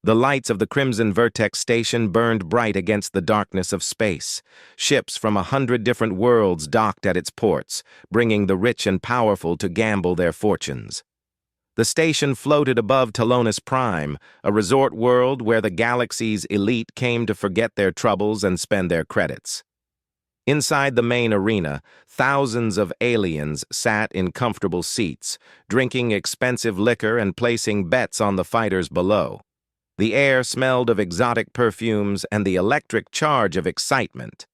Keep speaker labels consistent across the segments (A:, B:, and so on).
A: The lights of the Crimson Vertex station burned bright against the darkness of space. Ships from 100 different worlds docked at its ports, bringing the rich and powerful to gamble their fortunes. The station floated above Talonis Prime, a resort world where the galaxy's elite came to forget their troubles and spend their credits. Inside the main arena, thousands of aliens sat in comfortable seats, drinking expensive liquor and placing bets on the fighters below. The air smelled of exotic perfumes and the electric charge of excitement.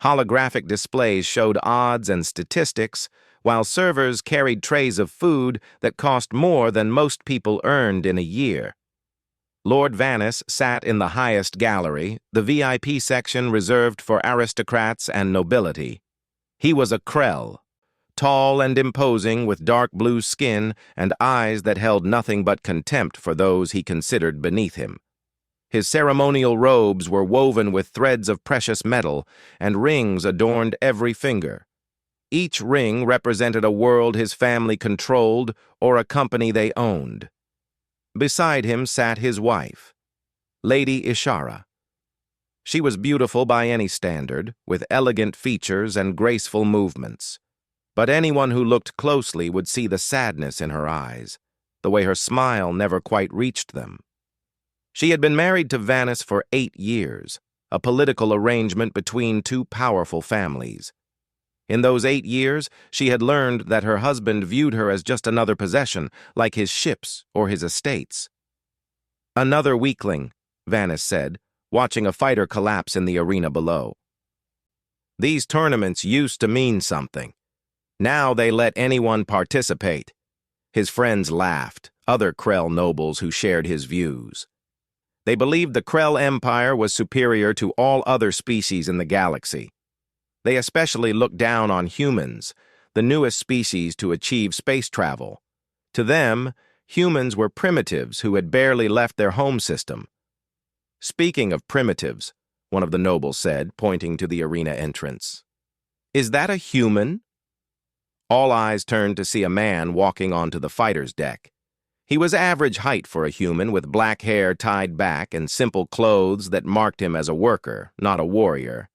A: Holographic displays showed odds and statistics, while servers carried trays of food that cost more than most people earned in a year. Lord Vanis sat in the highest gallery, the VIP section reserved for aristocrats and nobility. He was a Krell, tall and imposing with dark blue skin and eyes that held nothing but contempt for those he considered beneath him. His ceremonial robes were woven with threads of precious metal, and rings adorned every finger. Each ring represented a world his family controlled or a company they owned. Beside him sat his wife, Lady Ishara. She was beautiful by any standard, with elegant features and graceful movements. But anyone who looked closely would see the sadness in her eyes, the way her smile never quite reached them. She had been married to Vanis for 8 years, a political arrangement between two powerful families. In those 8 years, she had learned that her husband viewed her as just another possession, like his ships or his estates. "Another weakling," Vanis said, watching a fighter collapse in the arena below. "These tournaments used to mean something. Now they let anyone participate." His friends laughed, other Krell nobles who shared his views. They believed the Krell Empire was superior to all other species in the galaxy. They especially looked down on humans, the newest species to achieve space travel. To them, humans were primitives who had barely left their home system. "Speaking of primitives," one of the nobles said, pointing to the arena entrance, "is that a human?" All eyes turned to see a man walking onto the fighter's deck. He was average height for a human, with black hair tied back and simple clothes that marked him as a worker, not a warrior.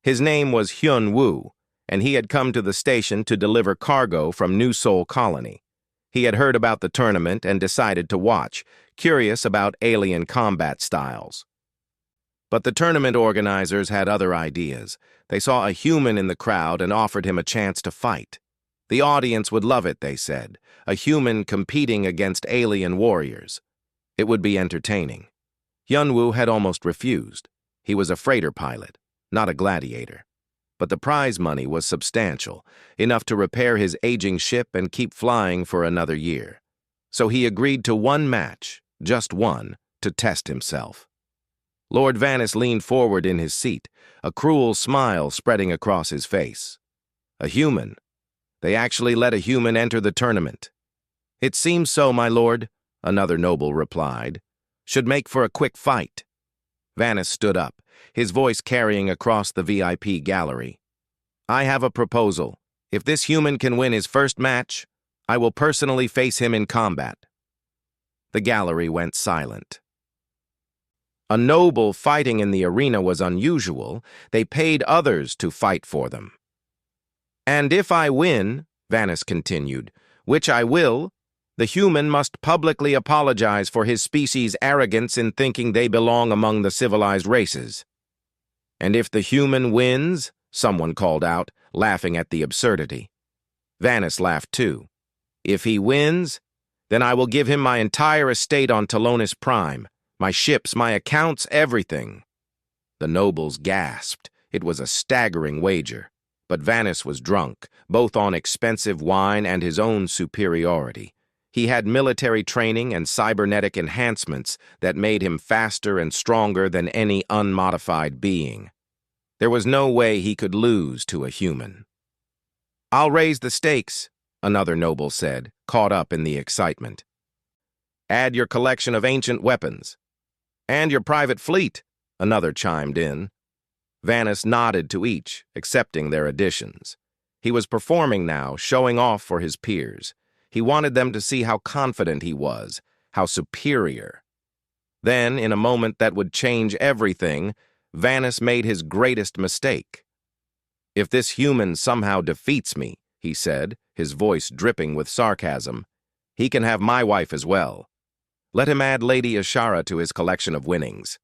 A: His name was Hyun Woo, and he had come to the station to deliver cargo from New Seoul Colony. He had heard about the tournament and decided to watch, curious about alien combat styles. But the tournament organizers had other ideas. They saw a human in the crowd and offered him a chance to fight. The audience would love it, they said, a human competing against alien warriors. It would be entertaining. Hyunwoo had almost refused. He was a freighter pilot, not a gladiator. But the prize money was substantial, enough to repair his aging ship and keep flying for another year. So he agreed to one match, just one, to test himself. Lord Vanis leaned forward in his seat, a cruel smile spreading across his face. A human. They actually let a human enter the tournament. "It seems so, my lord," another noble replied. "Should make for a quick fight." Vanis stood up, his voice carrying across the VIP gallery. "I have a proposal. If this human can win his first match, I will personally face him in combat." The gallery went silent. A noble fighting in the arena was unusual. They paid others to fight for them. "And if I win," Vanis continued, "which I will, the human must publicly apologize for his species' arrogance in thinking they belong among the civilized races." "And if the human wins," someone called out, laughing at the absurdity. Vanis laughed too. "If he wins, then I will give him my entire estate on Talonis Prime, my ships, my accounts, everything." The nobles gasped. It was a staggering wager. But Vanis was drunk, both on expensive wine and his own superiority. He had military training and cybernetic enhancements that made him faster and stronger than any unmodified being. There was no way he could lose to a human. "I'll raise the stakes," another noble said, caught up in the excitement. "Add your collection of ancient weapons." "And your private fleet," another chimed in. Vanis nodded to each, accepting their additions. He was performing now, showing off for his peers. He wanted them to see how confident he was, how superior. Then, in a moment that would change everything, Vanis made his greatest mistake. "If this human somehow defeats me," he said, his voice dripping with sarcasm, "he can have my wife as well. Let him add Lady Ashara to his collection of winnings."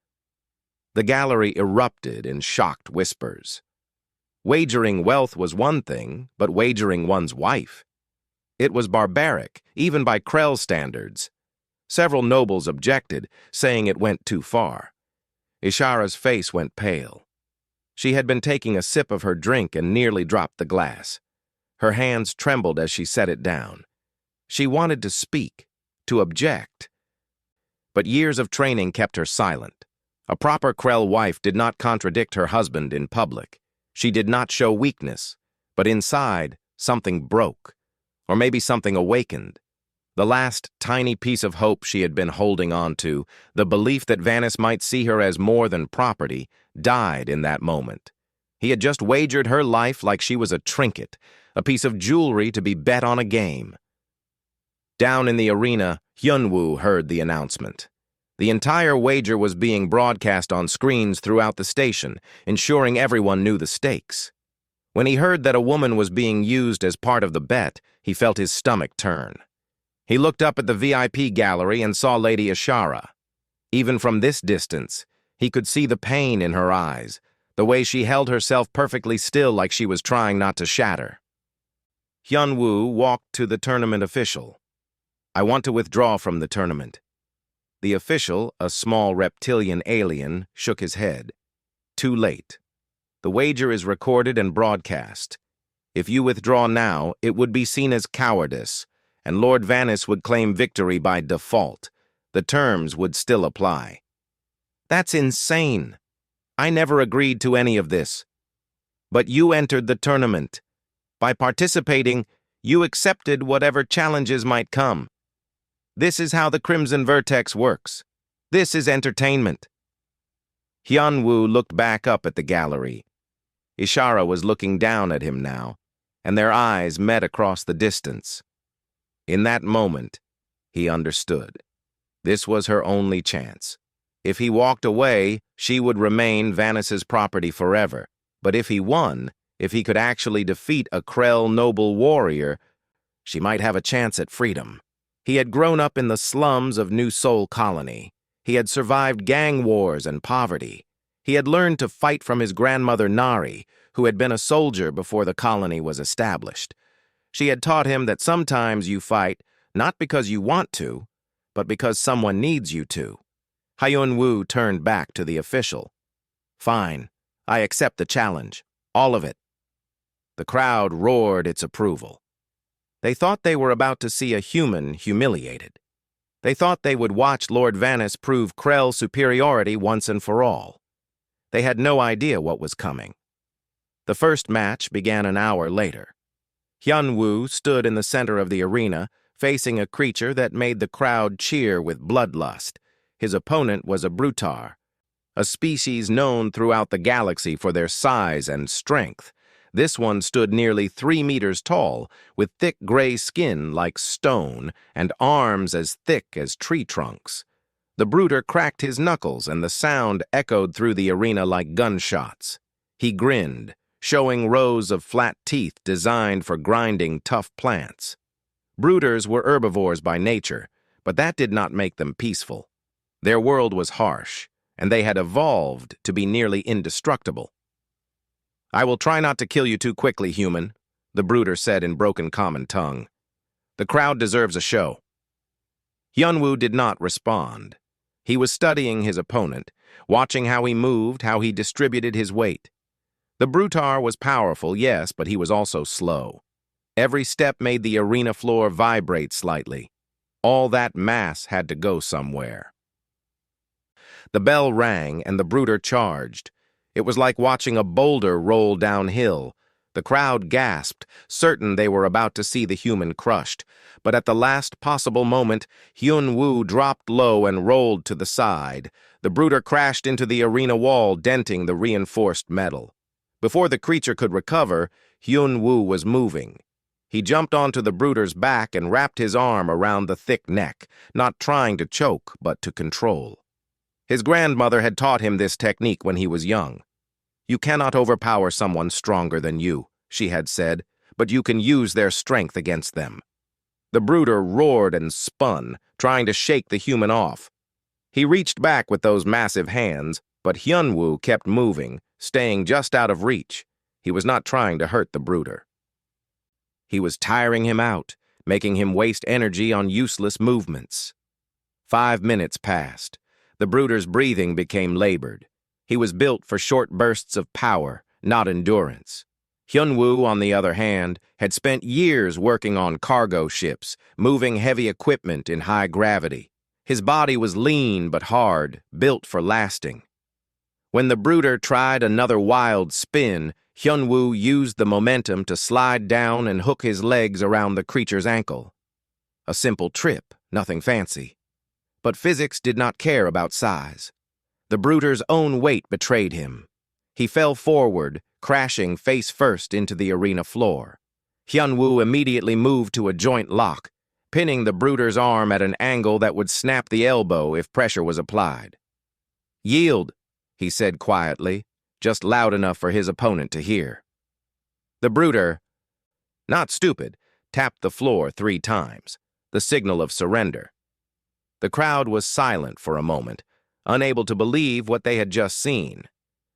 A: The gallery erupted in shocked whispers. Wagering wealth was one thing, but wagering one's wife? It was barbaric, even by Krell's standards. Several nobles objected, saying it went too far. Ishara's face went pale. She had been taking a sip of her drink and nearly dropped the glass. Her hands trembled as she set it down. She wanted to speak, to object. But years of training kept her silent. A proper Krell wife did not contradict her husband in public. She did not show weakness, but inside, something broke. Or maybe something awakened. The last tiny piece of hope she had been holding on to, the belief that Vanis might see her as more than property, died in that moment. He had just wagered her life like she was a trinket, a piece of jewelry to be bet on a game. Down in the arena, Hyunwoo heard the announcement. The entire wager was being broadcast on screens throughout the station, ensuring everyone knew the stakes. When he heard that a woman was being used as part of the bet, he felt his stomach turn. He looked up at the VIP gallery and saw Lady Ashara. Even from this distance, he could see the pain in her eyes, the way she held herself perfectly still like she was trying not to shatter. Hyunwoo walked to the tournament official. "I want to withdraw from the tournament." The official, a small reptilian alien, shook his head. "Too late. The wager is recorded and broadcast. If you withdraw now, it would be seen as cowardice, and Lord Vanis would claim victory by default. The terms would still apply." "That's insane. I never agreed to any of this." "But you entered the tournament. By participating, you accepted whatever challenges might come. This is how the Crimson Vertex works. This is entertainment." Hyunwoo looked back up at the gallery. Ishara was looking down at him now, and their eyes met across the distance. In that moment, he understood. This was her only chance. If he walked away, she would remain Vanis's property forever. But if he won, if he could actually defeat a Krell noble warrior, she might have a chance at freedom. He had grown up in the slums of New Seoul Colony. He had survived gang wars and poverty. He had learned to fight from his grandmother Nari, who had been a soldier before the colony was established. She had taught him that sometimes you fight not because you want to, but because someone needs you to. Hyunwoo turned back to the official. "Fine, I accept the challenge. All of it." The crowd roared its approval. They thought they were about to see a human humiliated. They thought they would watch Lord Vanis prove Krell's superiority once and for all. They had no idea what was coming. The first match began an hour later. Hyunwoo stood in the center of the arena, facing a creature that made the crowd cheer with bloodlust. His opponent was a Brutar, a species known throughout the galaxy for their size and strength. This one stood nearly 3 meters tall, with thick gray skin like stone and arms as thick as tree trunks. The Brutar cracked his knuckles, and the sound echoed through the arena like gunshots. He grinned, showing rows of flat teeth designed for grinding tough plants. Brutars were herbivores by nature, but that did not make them peaceful. Their world was harsh, and they had evolved to be nearly indestructible. "I will try not to kill you too quickly, human," the Brutar said in broken common tongue. "The crowd deserves a show." Hyunwoo did not respond. He was studying his opponent, watching how he moved, how he distributed his weight. The Brutar was powerful, yes, but he was also slow. Every step made the arena floor vibrate slightly. All that mass had to go somewhere. The bell rang, and the Brutar charged. It was like watching a boulder roll downhill. The crowd gasped, certain they were about to see the human crushed. But at the last possible moment, Hyunwoo dropped low and rolled to the side. The Brutar crashed into the arena wall, denting the reinforced metal. Before the creature could recover, Hyunwoo was moving. He jumped onto the Brutar's back and wrapped his arm around the thick neck, not trying to choke, but to control. His grandmother had taught him this technique when he was young. "You cannot overpower someone stronger than you," she had said, "but you can use their strength against them." The brooder roared and spun, trying to shake the human off. He reached back with those massive hands, but Hyunwoo kept moving, staying just out of reach. He was not trying to hurt the brooder. He was tiring him out, making him waste energy on useless movements. 5 minutes passed. The brooder's breathing became labored. He was built for short bursts of power, not endurance. Hyunwoo, on the other hand, had spent years working on cargo ships, moving heavy equipment in high gravity. His body was lean but hard, built for lasting. When the brooder tried another wild spin, Hyunwoo used the momentum to slide down and hook his legs around the creature's ankle. A simple trip, nothing fancy. But physics did not care about size. The brooder's own weight betrayed him. He fell forward, crashing face first into the arena floor. Hyunwoo immediately moved to a joint lock, pinning the brooder's arm at an angle that would snap the elbow if pressure was applied. "Yield," he said quietly, just loud enough for his opponent to hear. The brooder, not stupid, tapped the floor 3 times, the signal of surrender. The crowd was silent for a moment, unable to believe what they had just seen.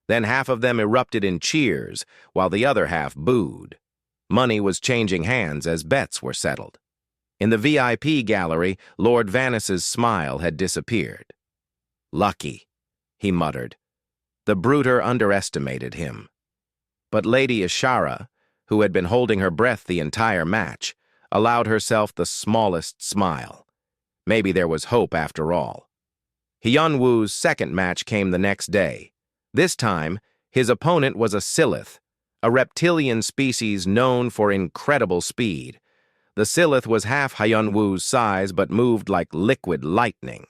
A: Then half of them erupted in cheers, while the other half booed. Money was changing hands as bets were settled. In the VIP gallery, Lord Vanis's smile had disappeared. "Lucky," he muttered. The brooder underestimated him. But Lady Ishara, who had been holding her breath the entire match, allowed herself the smallest smile. Maybe there was hope after all. Hyunwoo's second match came the next day. This time, his opponent was a Silith, a reptilian species known for incredible speed. The Silith was half Hyunwoo's size but moved like liquid lightning.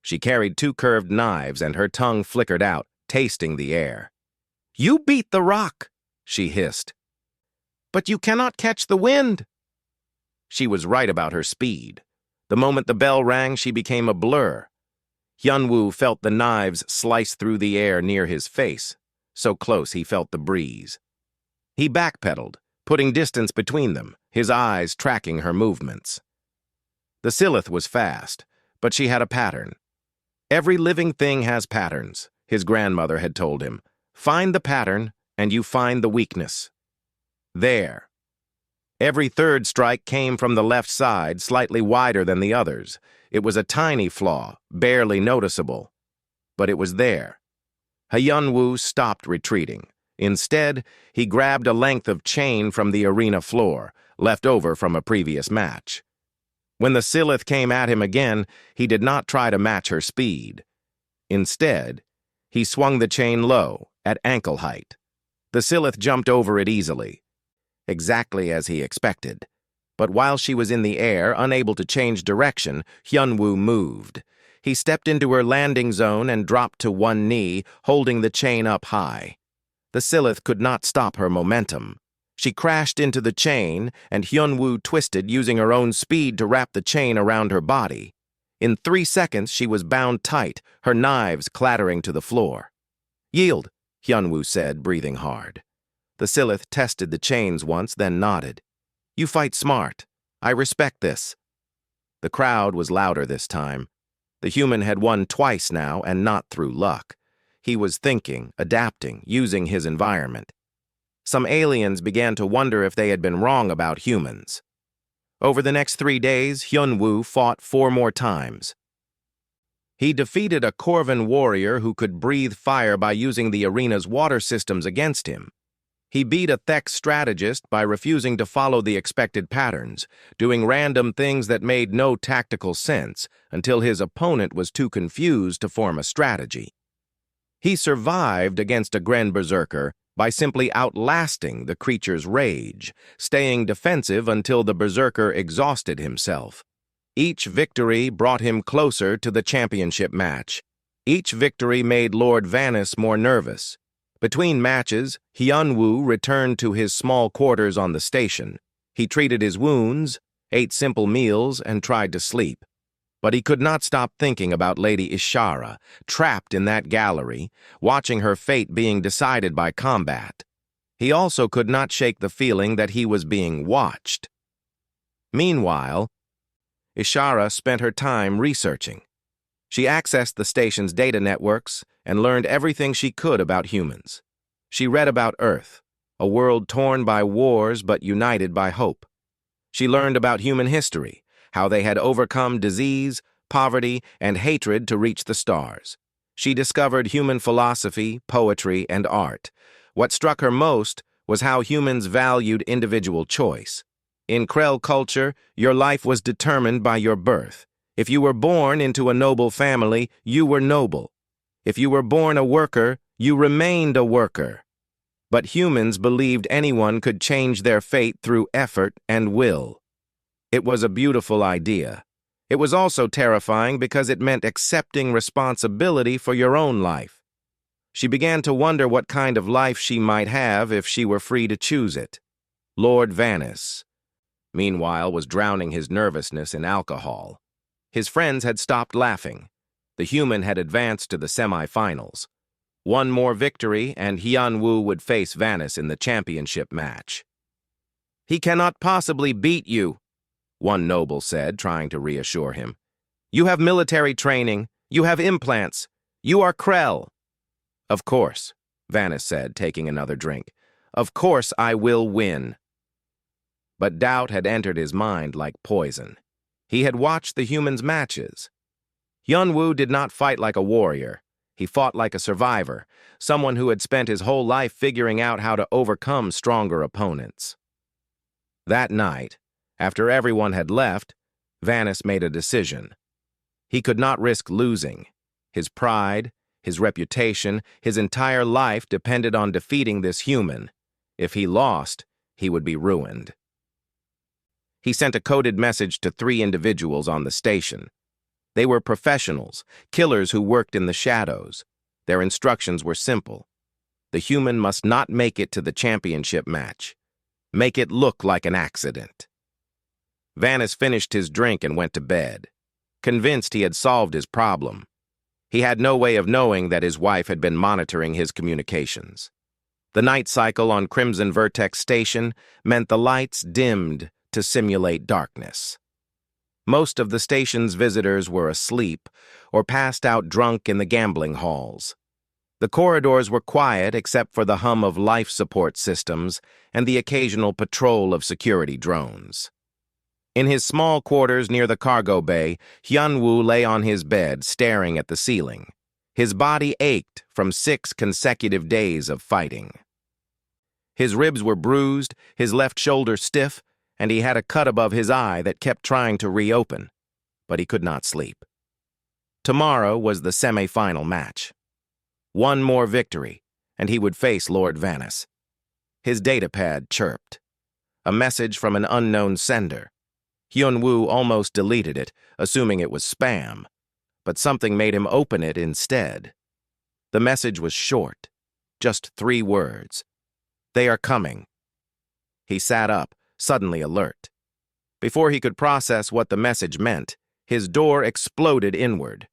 A: She carried 2 curved knives and her tongue flickered out, tasting the air. "You beat the rock," she hissed. "But you cannot catch the wind." She was right about her speed. The moment the bell rang, she became a blur. Hyunwoo felt the knives slice through the air near his face, so close he felt the breeze. He backpedaled, putting distance between them, his eyes tracking her movements. The Silith was fast, but she had a pattern. "Every living thing has patterns," his grandmother had told him. "Find the pattern, and you find the weakness." There. Every third strike came from the left side, slightly wider than the others. It was a tiny flaw, barely noticeable. But it was there. Hyunwoo stopped retreating. Instead, he grabbed a length of chain from the arena floor, left over from a previous match. When the Silith came at him again, he did not try to match her speed. Instead, he swung the chain low, at ankle height. The Silith jumped over it easily, exactly as he expected. But while she was in the air, unable to change direction, Hyunwoo moved. He stepped into her landing zone and dropped to one knee, holding the chain up high. The Silith could not stop her momentum. She crashed into the chain, and Hyunwoo twisted, using her own speed to wrap the chain around her body. In 3 seconds, she was bound tight, her knives clattering to the floor. "Yield," Hyunwoo said, breathing hard. The Silith tested the chains once, then nodded. "You fight smart. I respect this." The crowd was louder this time. The human had won twice now, and not through luck. He was thinking, adapting, using his environment. Some aliens began to wonder if they had been wrong about humans. Over the next 3 days, Hyunwoo fought 4 more times. He defeated a Corvan warrior who could breathe fire by using the arena's water systems against him. He beat a Thek strategist by refusing to follow the expected patterns, doing random things that made no tactical sense until his opponent was too confused to form a strategy. He survived against a Gren Berserker by simply outlasting the creature's rage, staying defensive until the Berserker exhausted himself. Each victory brought him closer to the championship match. Each victory made Lord Vanis more nervous. Between matches, Hyunwoo returned to his small quarters on the station. He treated his wounds, ate simple meals, and tried to sleep. But he could not stop thinking about Lady Ishara, trapped in that gallery, watching her fate being decided by combat. He also could not shake the feeling that he was being watched. Meanwhile, Ishara spent her time researching. She accessed the station's data networks and learned everything she could about humans. She read about Earth, a world torn by wars but united by hope. She learned about human history, how they had overcome disease, poverty, and hatred to reach the stars. She discovered human philosophy, poetry, and art. What struck her most was how humans valued individual choice. In Krell culture, your life was determined by your birth. If you were born into a noble family, you were noble. If you were born a worker, you remained a worker. But humans believed anyone could change their fate through effort and will. It was a beautiful idea. It was also terrifying because it meant accepting responsibility for your own life. She began to wonder what kind of life she might have if she were free to choose it. Lord Vanis, meanwhile, was drowning his nervousness in alcohol. His friends had stopped laughing. The human had advanced to the semi-finals. One more victory, and Hyun-woo would face Vanis in the championship match. "He cannot possibly beat you," one noble said, trying to reassure him. "You have military training. You have implants. You are Krell." "Of course," Vanis said, taking another drink. "Of course I will win." But doubt had entered his mind like poison. He had watched the humans' matches. Hyun-woo did not fight like a warrior. He fought like a survivor, someone who had spent his whole life figuring out how to overcome stronger opponents. That night, after everyone had left, Vanis made a decision. He could not risk losing. His pride, his reputation, his entire life depended on defeating this human. If he lost, he would be ruined. He sent a coded message to 3 individuals on the station. They were professionals, killers who worked in the shadows. Their instructions were simple. The human must not make it to the championship match. Make it look like an accident. Vanis finished his drink and went to bed, convinced he had solved his problem. He had no way of knowing that his wife had been monitoring his communications. The night cycle on Crimson Vertex Station meant the lights dimmed to simulate darkness. Most of the station's visitors were asleep or passed out drunk in the gambling halls. The corridors were quiet except for the hum of life support systems and the occasional patrol of security drones. In his small quarters near the cargo bay, Hyun-woo lay on his bed staring at the ceiling. His body ached from 6 consecutive days of fighting. His ribs were bruised, his left shoulder stiff, and he had a cut above his eye that kept trying to reopen, but he could not sleep. Tomorrow was the semi-final match. One more victory, and he would face Lord Vanis. His datapad chirped. A message from an unknown sender. Hyun-woo almost deleted it, assuming it was spam, but something made him open it instead. The message was short, just 3 words. "They are coming." He sat up, suddenly alert. Before he could process what the message meant, his door exploded inward.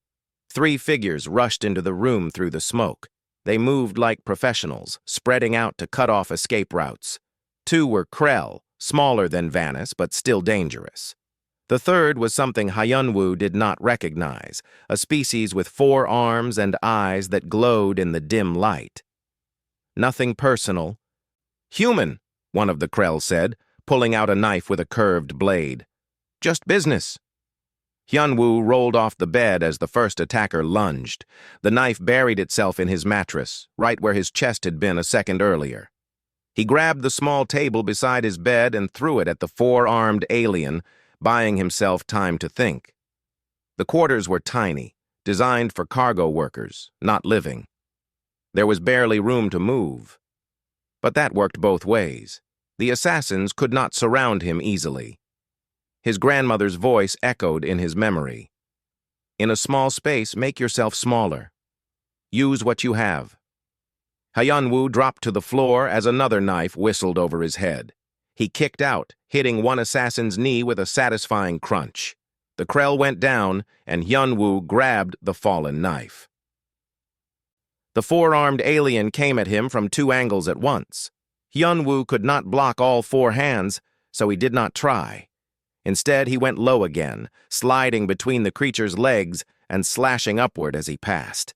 A: 3 figures rushed into the room through the smoke. They moved like professionals, spreading out to cut off escape routes. 2 were Krell, smaller than Vanis, but still dangerous. The third was something Hyun-woo did not recognize, a species with 4 arms and eyes that glowed in the dim light. "Nothing personal." "Human," one of the Krell said, pulling out a knife with a curved blade. "Just business." Hyun-woo rolled off the bed as the first attacker lunged. The knife buried itself in his mattress, right where his chest had been a second earlier. He grabbed the small table beside his bed and threw it at the 4-armed alien, buying himself time to think. The quarters were tiny, designed for cargo workers, not living. There was barely room to move. But that worked both ways. The assassins could not surround him easily. His grandmother's voice echoed in his memory. "In a small space, make yourself smaller. Use what you have." Hyun-woo dropped to the floor as another knife whistled over his head. He kicked out, hitting one assassin's knee with a satisfying crunch. The Krell went down, and Hyunwoo grabbed the fallen knife. The four-armed alien came at him from two angles at once. Hyunwoo could not block all four hands, so he did not try. Instead, he went low again, sliding between the creature's legs and slashing upward as he passed.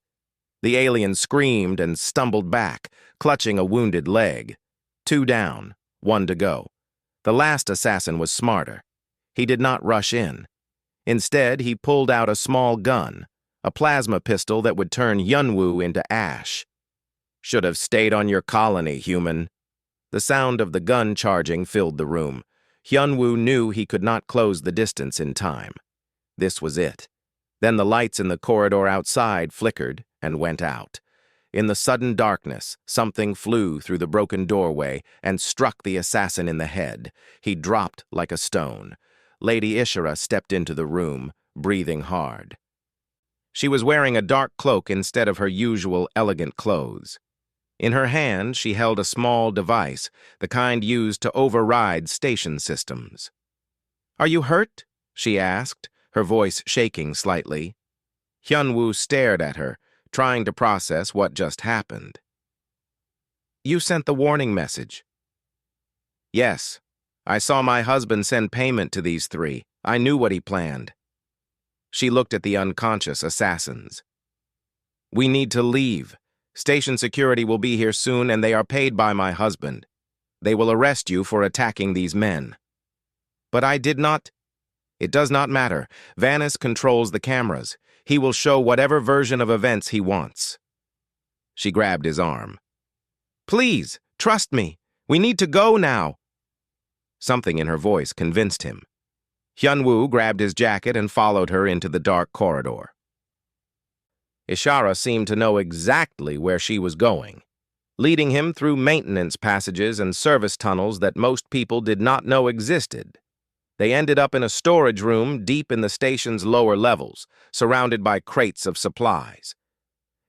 A: The alien screamed and stumbled back, clutching a wounded leg. 2 down, 1 to go. The last assassin was smarter. He did not rush in. Instead, he pulled out a small gun, a plasma pistol that would turn Hyunwoo into ash. "Should have stayed on your colony, human." The sound of the gun charging filled the room. Hyunwoo knew he could not close the distance in time. This was it. Then the lights in the corridor outside flickered and went out. In the sudden darkness, something flew through the broken doorway and struck the assassin in the head. He dropped like a stone. Lady Ishara stepped into the room, breathing hard. She was wearing a dark cloak instead of her usual elegant clothes. In her hand, she held a small device, the kind used to override station systems. "Are you hurt?" she asked, her voice shaking slightly. Hyunwoo stared at her, trying to process what just happened. "You sent the warning message." "Yes. I saw my husband send payment to these 3. I knew what he planned." She looked at the unconscious assassins. "We need to leave. Station security will be here soon, and they are paid by my husband. They will arrest you for attacking these men." "But I did not." "It does not matter. Vanis controls the cameras. He will show whatever version of events he wants." She grabbed his arm. "Please, trust me. We need to go now." Something in her voice convinced him. Hyunwoo grabbed his jacket and followed her into the dark corridor. Ishara seemed to know exactly where she was going, leading him through maintenance passages and service tunnels that most people did not know existed. They ended up in a storage room deep in the station's lower levels, surrounded by crates of supplies.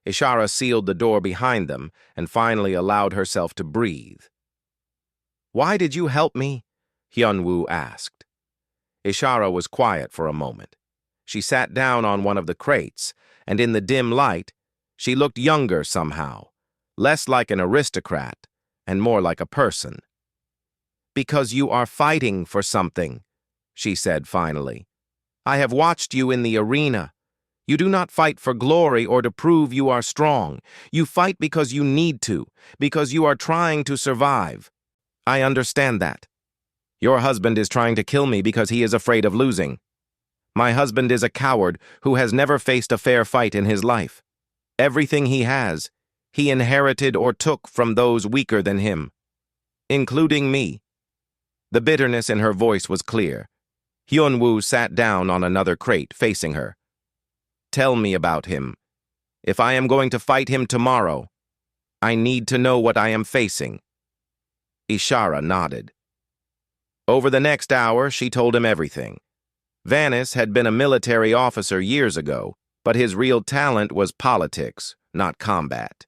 A: Ishara sealed the door behind them and finally allowed herself to breathe. "Why did you help me?" Hyunwoo asked. Ishara was quiet for a moment. She sat down on one of the crates, and in the dim light, she looked younger somehow, less like an aristocrat and more like a person. "Because you are fighting for something," she said finally. "I have watched you in the arena. You do not fight for glory or to prove you are strong. You fight because you need to, because you are trying to survive. I understand that. Your husband is trying to kill me because he is afraid of losing. My husband is a coward who has never faced a fair fight in his life. Everything he has, he inherited or took from those weaker than him, including me." The bitterness in her voice was clear. Hyunwoo sat down on another crate facing her. "Tell me about him. If I am going to fight him tomorrow, I need to know what I am facing." Ishara nodded. Over the next hour, she told him everything. Vanis had been a military officer years ago, but his real talent was politics, not combat.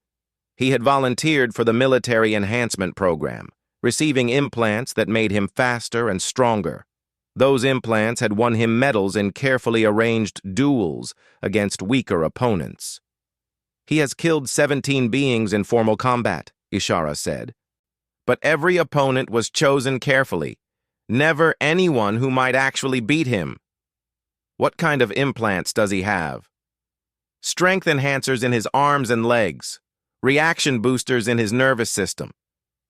A: He had volunteered for the military enhancement program, receiving implants that made him faster and stronger. Those implants had won him medals in carefully arranged duels against weaker opponents. "He has killed 17 beings in formal combat," Ishara said. "But every opponent was chosen carefully. Never anyone who might actually beat him." "What kind of implants does he have?" "Strength enhancers in his arms and legs, reaction boosters in his nervous system,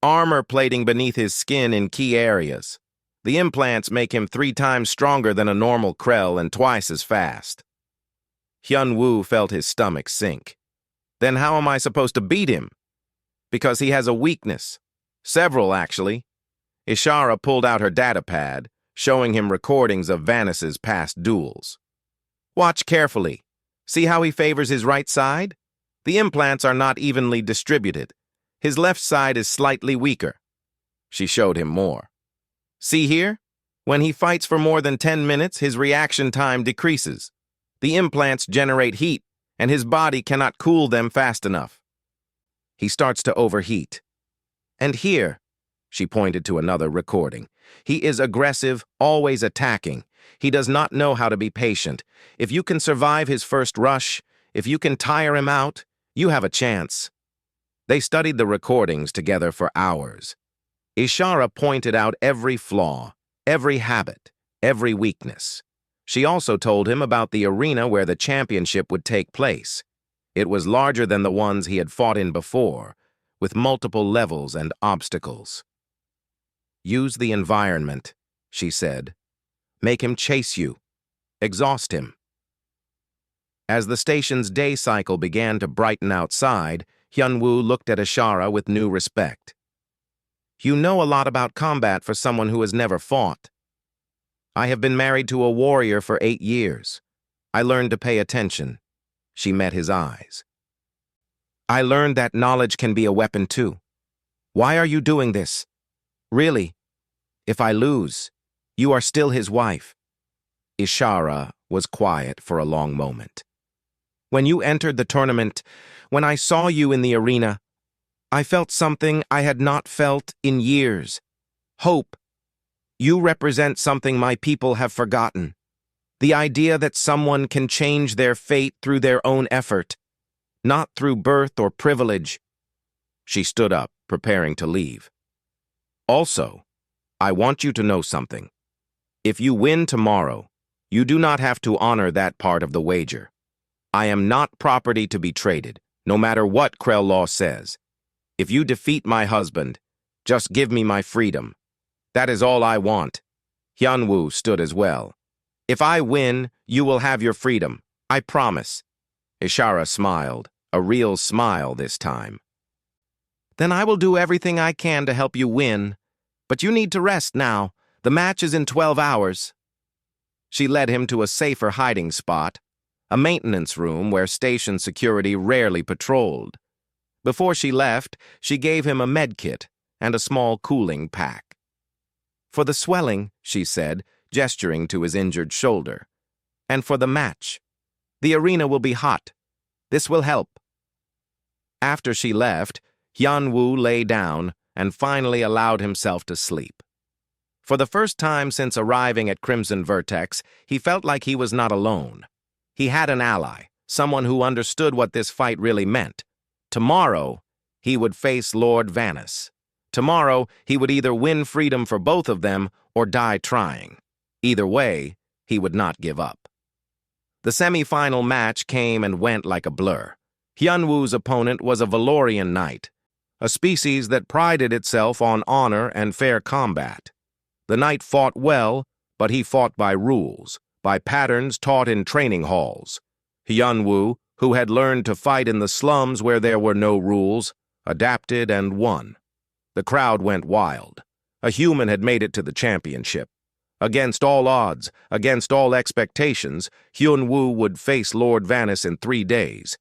A: armor plating beneath his skin in key areas. The implants make him 3 times stronger than a normal Krell and twice as fast." Hyunwoo felt his stomach sink. "Then how am I supposed to beat him?" "Because he has a weakness. Several, actually." Ishara pulled out her datapad, showing him recordings of Vanis's past duels. "Watch carefully. See how he favors his right side? The implants are not evenly distributed. His left side is slightly weaker." She showed him more. "See here? When he fights for more than 10 minutes, his reaction time decreases. The implants generate heat, and his body cannot cool them fast enough. He starts to overheat. And here," she pointed to another recording, "he is aggressive, always attacking. He does not know how to be patient. If you can survive his first rush, if you can tire him out, you have a chance." They studied the recordings together for hours. Ishara pointed out every flaw, every habit, every weakness. She also told him about the arena where the championship would take place. It was larger than the ones he had fought in before, with multiple levels and obstacles. "Use the environment," she said. "Make him chase you. Exhaust him." As the station's day cycle began to brighten outside, Hyunwoo looked at Ishara with new respect. "You know a lot about combat for someone who has never fought." "I have been married to a warrior for 8 years. I learned to pay attention." She met his eyes. "I learned that knowledge can be a weapon too. Why are you doing this? Really? If I lose, you are still his wife." Ishara was quiet for a long moment. "When you entered the tournament, when I saw you in the arena, I felt something I had not felt in years. Hope. You represent something my people have forgotten. The idea that someone can change their fate through their own effort, not through birth or privilege." She stood up, preparing to leave. "Also, I want you to know something. If you win tomorrow, you do not have to honor that part of the wager. I am not property to be traded, no matter what Krell law says. If you defeat my husband, just give me my freedom. That is all I want." Hyunwoo stood as well. "If I win, you will have your freedom. I promise." Ishara smiled, a real smile this time. "Then I will do everything I can to help you win. But you need to rest now. The match is in 12 hours. She led him to a safer hiding spot, a maintenance room where station security rarely patrolled. Before she left, she gave him a med kit and a small cooling pack. "For the swelling," she said, gesturing to his injured shoulder. "And for the match. The arena will be hot. This will help." After she left, Hyunwoo lay down and finally allowed himself to sleep. For the first time since arriving at Crimson Vertex, he felt like he was not alone. He had an ally, someone who understood what this fight really meant. Tomorrow, he would face Lord Vanus. Tomorrow, he would either win freedom for both of them or die trying. Either way, he would not give up. The semi-final match came and went like a blur. Hyunwoo's opponent was a Valorian knight, a species that prided itself on honor and fair combat. The knight fought well, but he fought by rules, by patterns taught in training halls. Hyunwoo, who had learned to fight in the slums where there were no rules, adapted and won. The crowd went wild. A human had made it to the championship. Against all odds, against all expectations, Hyunwoo would face Lord Vanus in 3 days.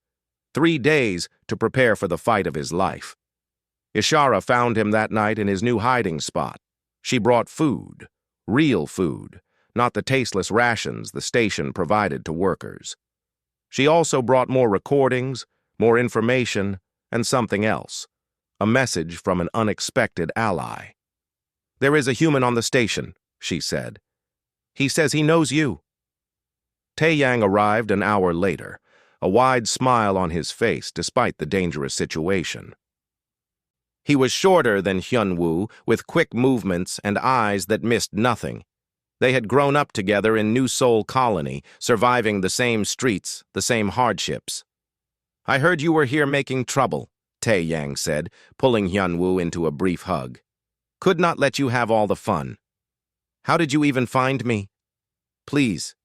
A: 3 days to prepare for the fight of his life. Ishara found him that night in his new hiding spot. She brought food, real food, not the tasteless rations the station provided to workers. She also brought more recordings, more information, and something else, a message from an unexpected ally. "There is a human on the station," she said. "He says he knows you." Taeyang arrived an hour later, a wide smile on his face despite the dangerous situation. He was shorter than Hyunwoo, with quick movements and eyes that missed nothing. They had grown up together in New Seoul Colony, surviving the same streets, the same hardships. "I heard you were here making trouble," Taeyang said, pulling Hyunwoo into a brief hug. "Could not let you have all the fun. How did you even find me?" "Please,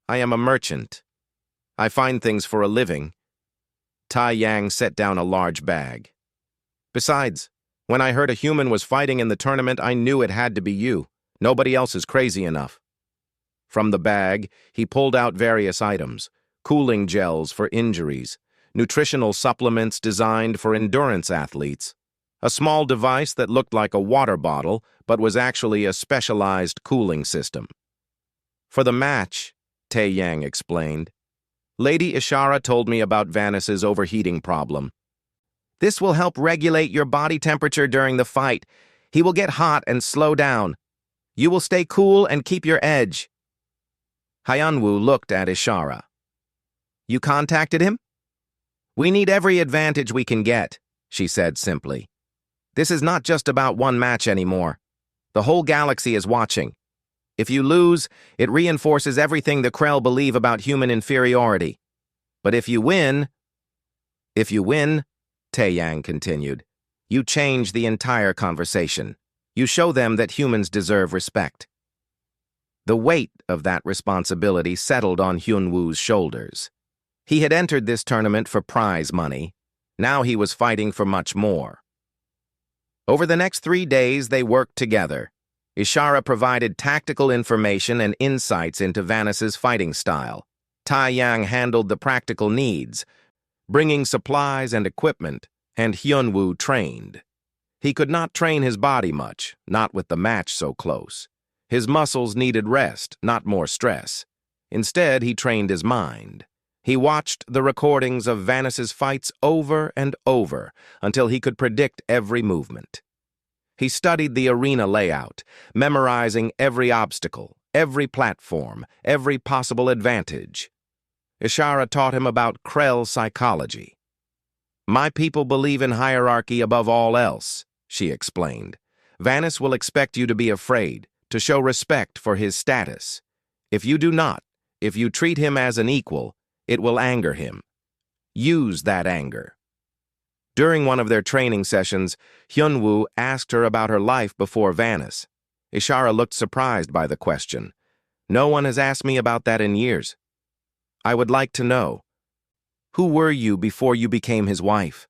A: I am a merchant. I find things for a living." Taeyang set down a large bag. "Besides, when I heard a human was fighting in the tournament, I knew it had to be you. Nobody else is crazy enough." From the bag, he pulled out various items: cooling gels for injuries, nutritional supplements designed for endurance athletes, a small device that looked like a water bottle but was actually a specialized cooling system. "For the match," Taeyang explained. "Lady Ishara told me about Vanus's overheating problem. This will help regulate your body temperature during the fight. He will get hot and slow down. You will stay cool and keep your edge." Hyunwoo looked at Ishara. You contacted him? We need every advantage we can get, she said simply. This is not just about one match anymore. The whole galaxy is watching. If you lose, it reinforces everything the Krell believe about human inferiority. But if you win, Taeyang continued, you change the entire conversation. You show them that humans deserve respect. The weight of that responsibility settled on Hyunwoo's shoulders. He had entered this tournament for prize money. Now he was fighting for much more. Over the next 3 days, they worked together. Ishara provided tactical information and insights into Vanessa's fighting style. Taeyang handled the practical needs, bringing supplies and equipment, and Hyunwoo trained. He could not train his body much, not with the match so close. His muscles needed rest, not more stress. Instead, he trained his mind. He watched the recordings of Vanessa's fights over and over until he could predict every movement. He studied the arena layout, memorizing every obstacle, every platform, every possible advantage. Ishara taught him about Krell psychology. My people believe in hierarchy above all else, she explained. Vanis will expect you to be afraid, to show respect for his status. If you do not, if you treat him as an equal, it will anger him. Use that anger. During one of their training sessions, Hyunwoo asked her about her life before Vanis. Ishara looked surprised by the question. No one has asked me about that in years. I would like to know. Who were you before you became his wife?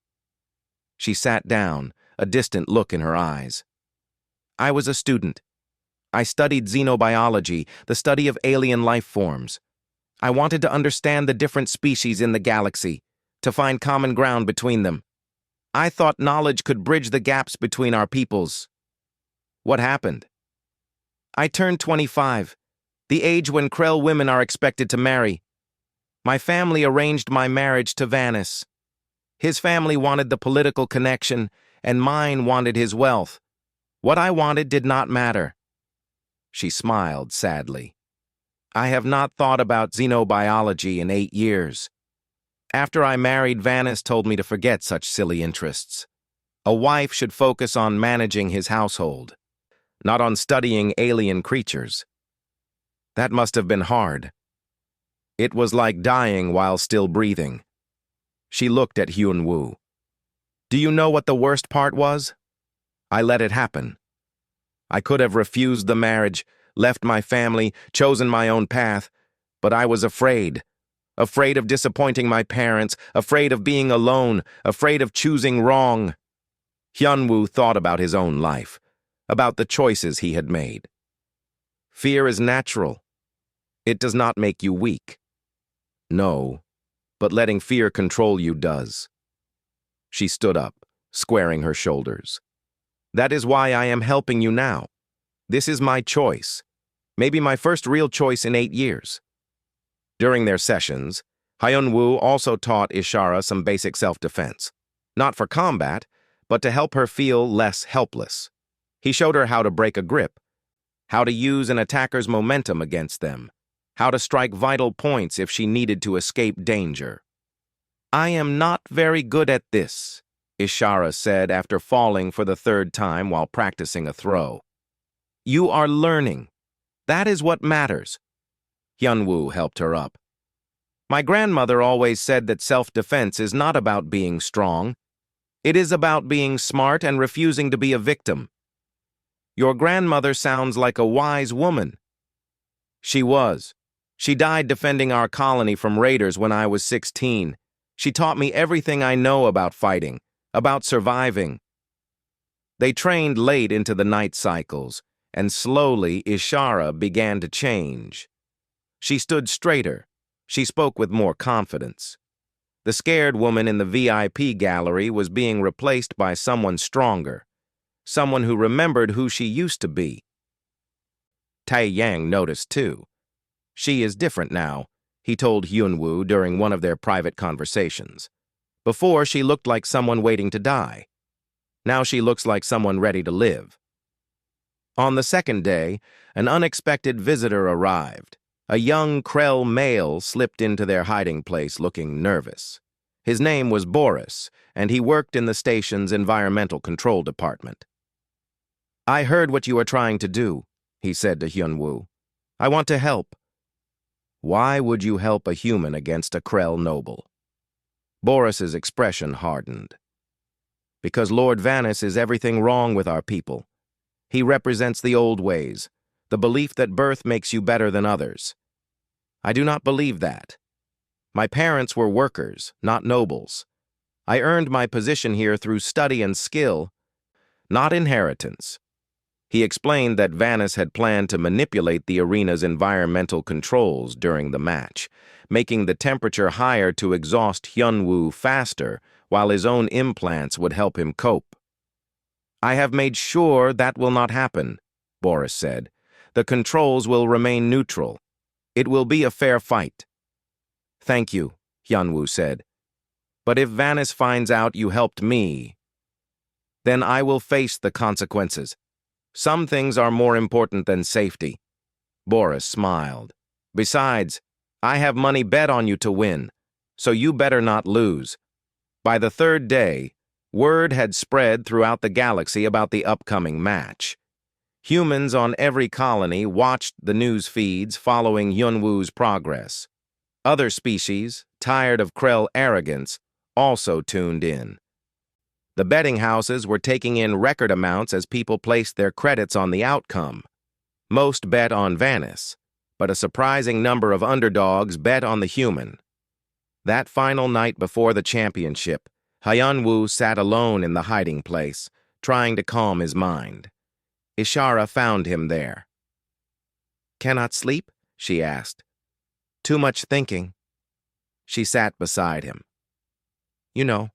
A: She sat down, a distant look in her eyes. I was a student. I studied xenobiology, the study of alien life forms. I wanted to understand the different species in the galaxy, to find common ground between them. I thought knowledge could bridge the gaps between our peoples. What happened? I turned 25, the age when Krell women are expected to marry. My family arranged my marriage to Vanis. His family wanted the political connection, and mine wanted his wealth. What I wanted did not matter. She smiled sadly. I have not thought about xenobiology in 8 years. After I married, Vanis told me to forget such silly interests. A wife should focus on managing his household, not on studying alien creatures. That must have been hard. It was like dying while still breathing. She looked at Hyunwoo. Do you know what the worst part was? I let it happen. I could have refused the marriage, left my family, chosen my own path, but I was afraid. Afraid of disappointing my parents, afraid of being alone, afraid of choosing wrong. Hyunwoo thought about his own life, about the choices he had made. Fear is natural. It does not make you weak. No, but letting fear control you does. She stood up, squaring her shoulders. That is why I am helping you now. This is my choice. Maybe my first real choice in 8 years. During their sessions, Hyunwoo also taught Ishara some basic self-defense. Not for combat, but to help her feel less helpless. He showed her how to break a grip, how to use an attacker's momentum against them, how to strike vital points if she needed to escape danger. I am not very good at this, Ishara said after falling for the 3rd time while practicing a throw. You are learning. That is what matters. Hyunwoo helped her up. My grandmother always said that self-defense is not about being strong. It is about being smart and refusing to be a victim. Your grandmother sounds like a wise woman. She was. She died defending our colony from raiders when I was 16. She taught me everything I know about fighting, about surviving. They trained late into the night cycles, and slowly Ishara began to change. She stood straighter. She spoke with more confidence. The scared woman in the VIP gallery was being replaced by someone stronger, someone who remembered who she used to be. Taeyang noticed too. She is different now, he told Hyunwoo during one of their private conversations. Before, she looked like someone waiting to die. Now she looks like someone ready to live. On the 2nd day, an unexpected visitor arrived. A young Krell male slipped into their hiding place looking nervous. His name was Boris, and he worked in the station's environmental control department. "I heard what you are trying to do," he said to Hyun-woo. "I want to help." "Why would you help a human against a Krell noble?" Boris's expression hardened. "Because Lord Vanis is everything wrong with our people. He represents the old ways, the belief that birth makes you better than others. I do not believe that. My parents were workers, not nobles. I earned my position here through study and skill, not inheritance." He explained that Vanis had planned to manipulate the arena's environmental controls during the match, making the temperature higher to exhaust Hyun-woo faster, while his own implants would help him cope. "I have made sure that will not happen," Boris said. "The controls will remain neutral. It will be a fair fight." "Thank you," Hyun-woo said. "But if Vanis finds out you helped me, then I will face the consequences. Some things are more important than safety." Boris smiled. "Besides, I have money bet on you to win, so you better not lose." By the third day, word had spread throughout the galaxy about the upcoming match. Humans on every colony watched the news feeds following Hyun-woo's progress. Other species, tired of Krell arrogance, also tuned in. The betting houses were taking in record amounts as people placed their credits on the outcome. Most bet on Vanis, but a surprising number of underdogs bet on the human. That final night before the championship, Hyun-woo sat alone in the hiding place, trying to calm his mind. Ishara found him there. "Cannot sleep?" she asked. "Too much thinking." She sat beside him. "You know,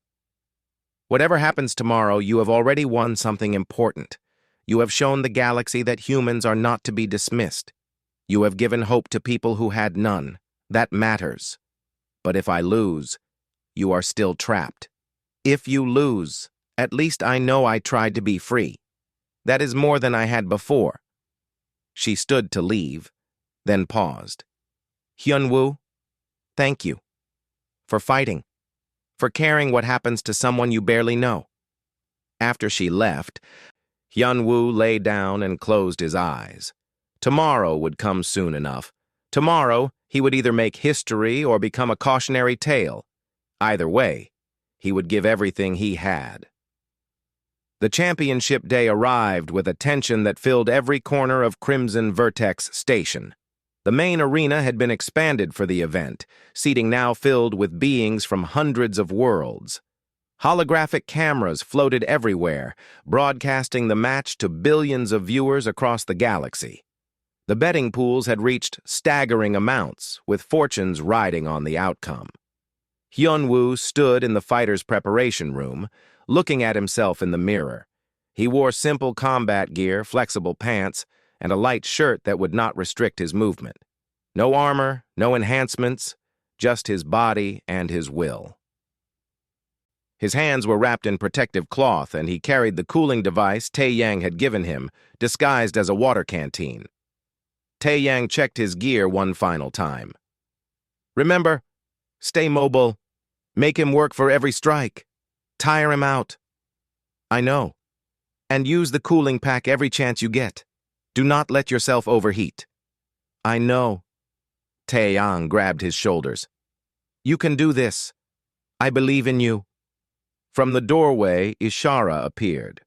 A: whatever happens tomorrow, you have already won something important. You have shown the galaxy that humans are not to be dismissed. You have given hope to people who had none. That matters. But if I lose, you are still trapped. If you lose, at least I know I tried to be free. That is more than I had before." She stood to leave, then paused. "Hyun-woo, thank you. For fighting. For caring what happens to someone you barely know." After she left, Hyun-woo lay down and closed his eyes. Tomorrow would come soon enough. Tomorrow, he would either make history or become a cautionary tale. Either way, he would give everything he had. The championship day arrived with a tension that filled every corner of Crimson Vertex Station. The main arena had been expanded for the event, seating now filled with beings from hundreds of worlds. Holographic cameras floated everywhere, broadcasting the match to billions of viewers across the galaxy. The betting pools had reached staggering amounts, with fortunes riding on the outcome. Hyun-woo stood in the fighter's preparation room, looking at himself in the mirror. He wore simple combat gear, flexible pants, and a light shirt that would not restrict his movement. No armor, no enhancements, just his body and his will. His hands were wrapped in protective cloth, and he carried the cooling device Tae-yang had given him, disguised as a water canteen. Tae-yang checked his gear one final time. "Remember, stay mobile. Make him work for every strike. Tire him out." "I know. And use the cooling pack every chance you get. Do not let yourself overheat." "I know." Tae-yang grabbed his shoulders. "You can do this. I believe in you." From the doorway, Ishara appeared.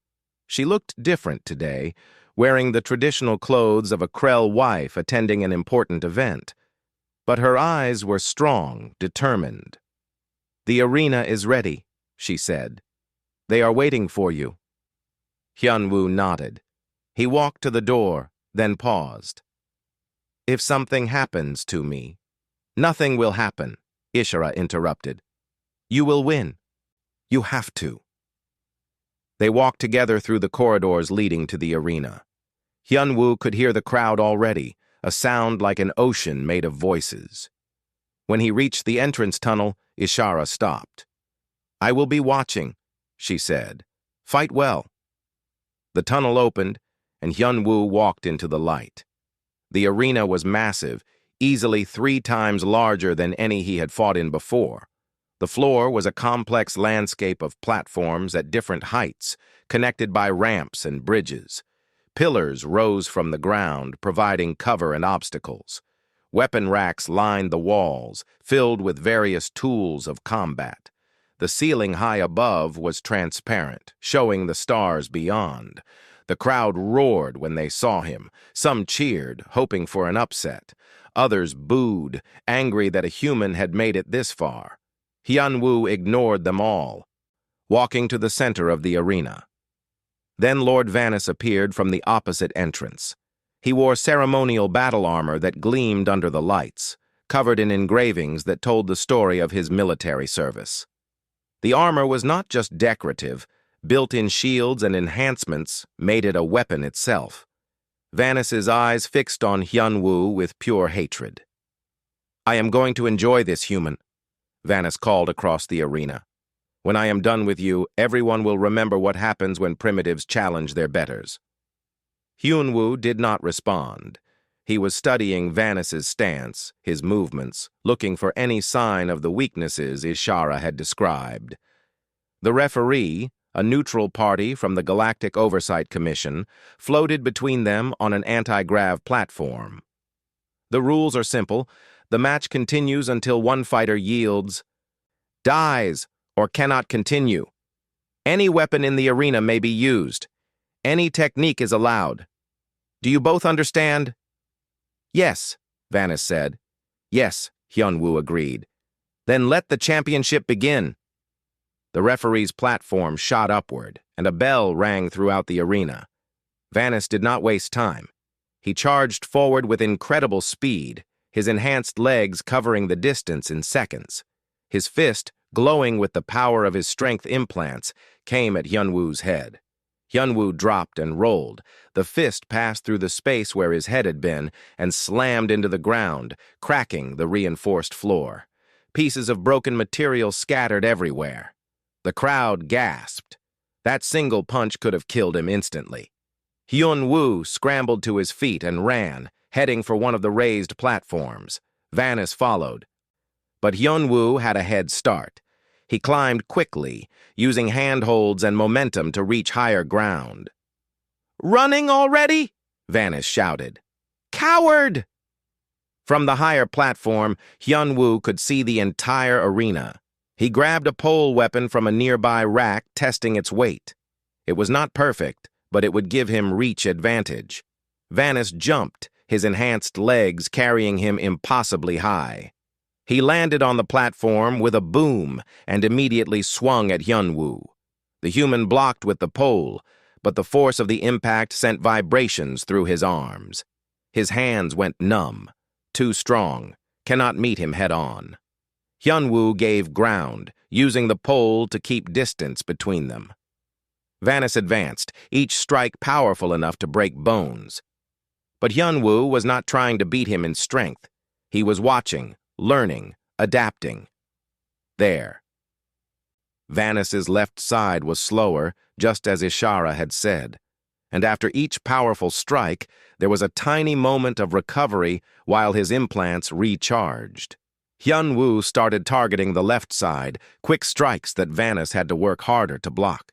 A: She looked different today, wearing the traditional clothes of a Krell wife attending an important event. But her eyes were strong, determined. "The arena is ready," she said. "They are waiting for you." Hyun-woo nodded. He walked to the door, then paused. "If something happens to me—" "Nothing will happen," Ishara interrupted. "You will win. You have to." They walked together through the corridors leading to the arena. Hyun-woo could hear the crowd already, a sound like an ocean made of voices. When he reached the entrance tunnel, Ishara stopped. "I will be watching," she said. "Fight well." The tunnel opened, and Hyun-woo walked into the light. The arena was massive, easily 3 times larger than any he had fought in before. The floor was a complex landscape of platforms at different heights, connected by ramps and bridges. Pillars rose from the ground, providing cover and obstacles. Weapon racks lined the walls, filled with various tools of combat. The ceiling high above was transparent, showing the stars beyond. The crowd roared when they saw him. Some cheered, hoping for an upset. Others booed, angry that a human had made it this far. Hyun-woo ignored them all, walking to the center of the arena. Then Lord Vanis appeared from the opposite entrance. He wore ceremonial battle armor that gleamed under the lights, covered in engravings that told the story of his military service. The armor was not just decorative. Built-in shields and enhancements made it a weapon itself. Vanis's eyes fixed on Hyun-woo with pure hatred. "I am going to enjoy this, human," Vanis called across the arena. "When I am done with you, everyone will remember what happens when primitives challenge their betters." Hyun-woo did not respond. He was studying Vanis's stance, his movements, looking for any sign of the weaknesses Ishara had described. The referee, a neutral party from the Galactic Oversight Commission, floated between them on an anti-grav platform. "The rules are simple. The match continues until one fighter yields, dies, or cannot continue. Any weapon in the arena may be used. Any technique is allowed. Do you both understand?" "Yes," Vanis said. "Yes," Hyun-woo agreed. "Then let the championship begin." The referee's platform shot upward, and a bell rang throughout the arena. Vanis did not waste time. He charged forward with incredible speed, his enhanced legs covering the distance in seconds. His fist, glowing with the power of his strength implants, came at Hyun-woo's head. Hyun-woo dropped and rolled. The fist passed through the space where his head had been and slammed into the ground, cracking the reinforced floor. Pieces of broken material scattered everywhere. The crowd gasped. That single punch could have killed him instantly. Hyun-woo scrambled to his feet and ran, heading for one of the raised platforms. Vanis followed. But Hyun-woo had a head start. He climbed quickly, using handholds and momentum to reach higher ground. "Running already?" Vanis shouted. "Coward!" From the higher platform, Hyun-woo could see the entire arena. He grabbed a pole weapon from a nearby rack, testing its weight. It was not perfect, but it would give him reach advantage. Vanis jumped, his enhanced legs carrying him impossibly high. He landed on the platform with a boom and immediately swung at Hyun-woo. The human blocked with the pole, but the force of the impact sent vibrations through his arms. His hands went numb. Too strong, cannot meet him head-on. Hyun-woo gave ground, using the pole to keep distance between them. Vanis advanced, each strike powerful enough to break bones. But Hyun-woo was not trying to beat him in strength. He was watching, learning, adapting. There. Vanis's left side was slower, just as Ishara had said. And after each powerful strike, there was a tiny moment of recovery while his implants recharged. Hyun-woo started targeting the left side, quick strikes that Vanis had to work harder to block.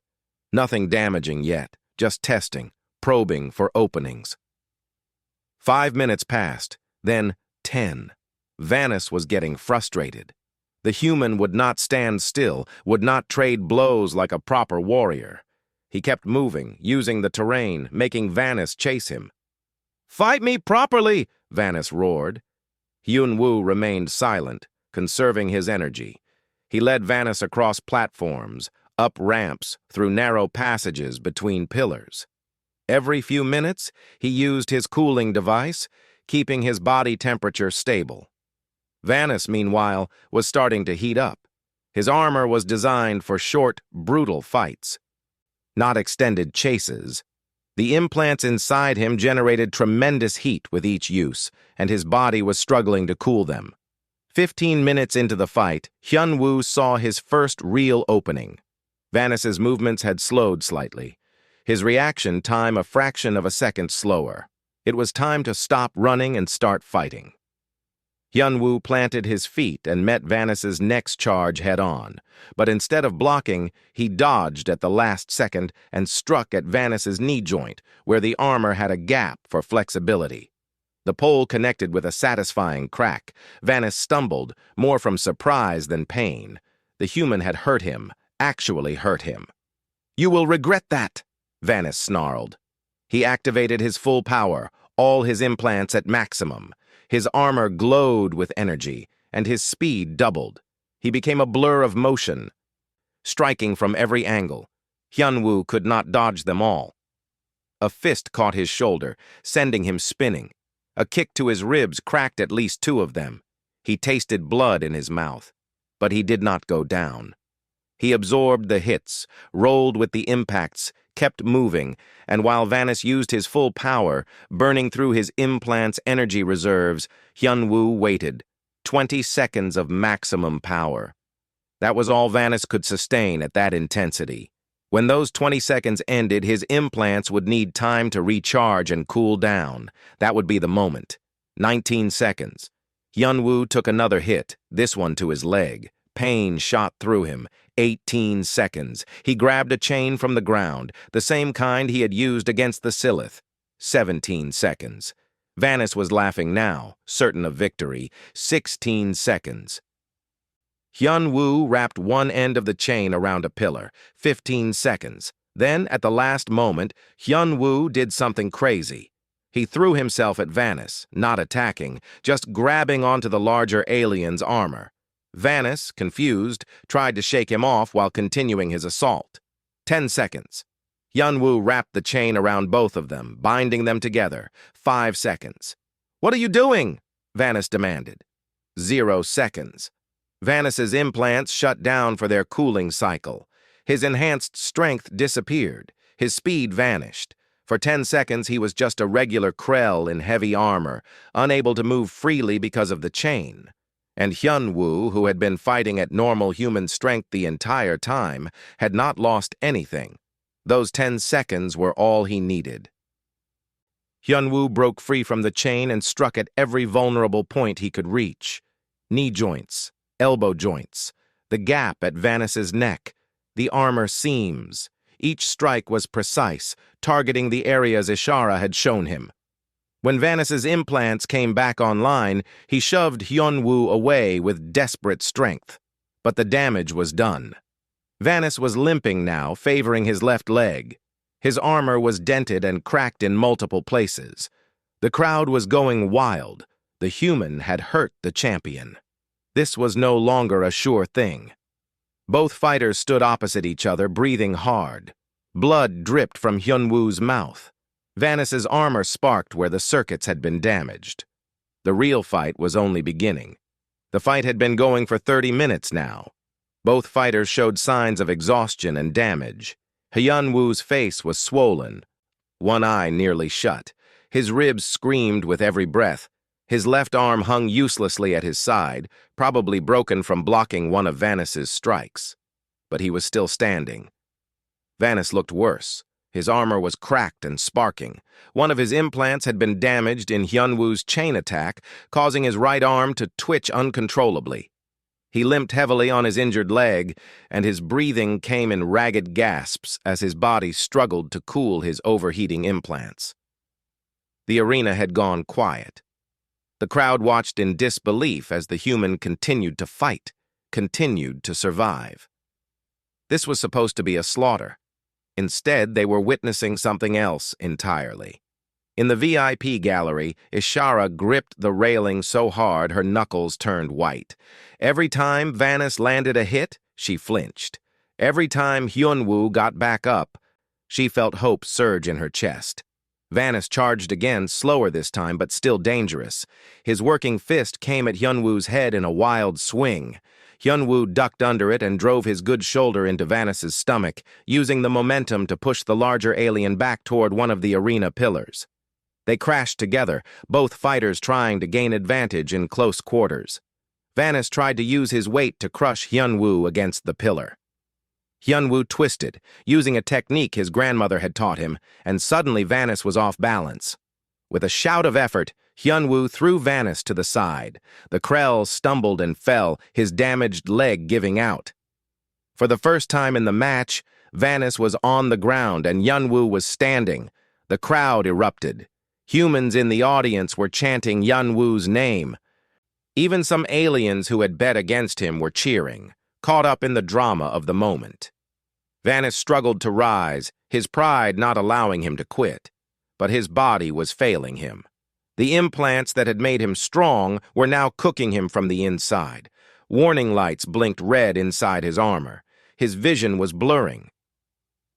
A: Nothing damaging yet, just testing, probing for openings. 5 minutes passed, then 10. Vanis was getting frustrated. The human would not stand still, would not trade blows like a proper warrior. He kept moving, using the terrain, making Vanis chase him. "Fight me properly!" Vanis roared. Hyun-woo remained silent, conserving his energy. He led Vanis across platforms, up ramps, through narrow passages between pillars. Every few minutes, he used his cooling device, keeping his body temperature stable. Vanis, meanwhile, was starting to heat up. His armor was designed for short, brutal fights, not extended chases. The implants inside him generated tremendous heat with each use, and his body was struggling to cool them. 15 minutes into the fight, Hyun-woo saw his first real opening. Vanis's movements had slowed slightly. His reaction time a fraction of a second slower. It was time to stop running and start fighting. Hyunwoo planted his feet and met Vanis's next charge head-on, but instead of blocking, he dodged at the last second and struck at Vanis's knee joint, where the armor had a gap for flexibility. The pole connected with a satisfying crack. Vanis stumbled, more from surprise than pain. The human had hurt him, actually hurt him. "You will regret that," Vanis snarled. He activated his full power, all his implants at maximum. His armor glowed with energy, and his speed doubled. He became a blur of motion, striking from every angle. Hyunwoo could not dodge them all. A fist caught his shoulder, sending him spinning. A kick to his ribs cracked at least 2 of them. He tasted blood in his mouth, but he did not go down. He absorbed the hits, rolled with the impacts, kept moving, and while Vanis used his full power, burning through his implants' energy reserves, Hyunwoo waited. 20 seconds of maximum power. That was all Vanis could sustain at that intensity. When those 20 seconds ended, his implants would need time to recharge and cool down. That would be the moment. 19 seconds. Hyunwoo took another hit, this one to his leg. Pain shot through him. 18 seconds. He grabbed a chain from the ground, the same kind he had used against the Silith. 17 seconds. Vanis was laughing now, certain of victory. 16 seconds. Hyunwoo wrapped one end of the chain around a pillar. 15 seconds. Then, at the last moment, Hyunwoo did something crazy. He threw himself at Vanis, not attacking, just grabbing onto the larger alien's armor. Vanis, confused, tried to shake him off while continuing his assault. 10 seconds. Hyunwoo wrapped the chain around both of them, binding them together. 5 seconds. "What are you doing?" Vanis demanded. 0 seconds. Vanis's implants shut down for their cooling cycle. His enhanced strength disappeared. His speed vanished. For 10 seconds, he was just a regular Krell in heavy armor, unable to move freely because of the chain. And Hyunwoo, who had been fighting at normal human strength the entire time, had not lost anything. Those 10 seconds were all he needed. Hyunwoo broke free from the chain and struck at every vulnerable point he could reach. Knee joints, elbow joints, the gap at Vanis's neck, the armor seams. Each strike was precise, targeting the areas Ishara had shown him. When Vanis's implants came back online, he shoved Hyunwoo away with desperate strength. But the damage was done. Vanis was limping now, favoring his left leg. His armor was dented and cracked in multiple places. The crowd was going wild. The human had hurt the champion. This was no longer a sure thing. Both fighters stood opposite each other, breathing hard. Blood dripped from Hyunwoo's mouth. Vanis's armor sparked where the circuits had been damaged. The real fight was only beginning. The fight had been going for 30 minutes now. Both fighters showed signs of exhaustion and damage. Hyunwoo's face was swollen, one eye nearly shut. His ribs screamed with every breath. His left arm hung uselessly at his side, probably broken from blocking one of Vanis's strikes. But he was still standing. Vanis looked worse. His armor was cracked and sparking. One of his implants had been damaged in Hyunwoo's chain attack, causing his right arm to twitch uncontrollably. He limped heavily on his injured leg, and his breathing came in ragged gasps as his body struggled to cool his overheating implants. The arena had gone quiet. The crowd watched in disbelief as the human continued to fight, continued to survive. This was supposed to be a slaughter. Instead, they were witnessing something else entirely. In the VIP gallery, Ishara gripped the railing so hard her knuckles turned white. Every time Vanis landed a hit, she flinched. Every time Hyunwoo got back up, she felt hope surge in her chest. Vanis charged again, slower this time, but still dangerous. His working fist came at Hyunwoo's head in a wild swing. Hyunwoo ducked under it and drove his good shoulder into Vanis's stomach, using the momentum to push the larger alien back toward one of the arena pillars. They crashed together, both fighters trying to gain advantage in close quarters. Vanis tried to use his weight to crush Hyunwoo against the pillar. Hyunwoo twisted, using a technique his grandmother had taught him, and suddenly Vanis was off balance. With a shout of effort, Hyunwoo threw Vanis to the side. The Krell stumbled and fell, his damaged leg giving out. For the first time in the match, Vanis was on the ground and Hyunwoo was standing. The crowd erupted. Humans in the audience were chanting Hyunwoo's name. Even some aliens who had bet against him were cheering, caught up in the drama of the moment. Vanis struggled to rise, his pride not allowing him to quit. But his body was failing him. The implants that had made him strong were now cooking him from the inside. Warning lights blinked red inside his armor. His vision was blurring.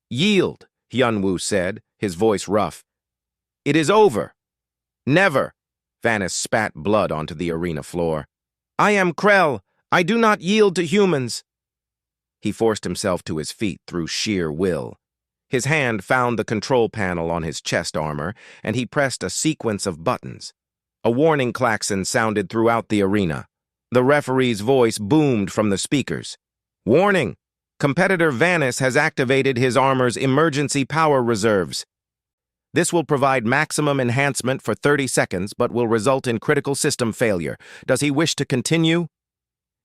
A: "Yield," Hyunwoo said, his voice rough. "It is over." "Never." Vanis spat blood onto the arena floor. "I am Krell. I do not yield to humans." He forced himself to his feet through sheer will. His hand found the control panel on his chest armor, and he pressed a sequence of buttons. A warning klaxon sounded throughout the arena. The referee's voice boomed from the speakers. "Warning! Competitor Vanis has activated his armor's emergency power reserves. This will provide maximum enhancement for 30 seconds, but will result in critical system failure. Does he wish to continue?"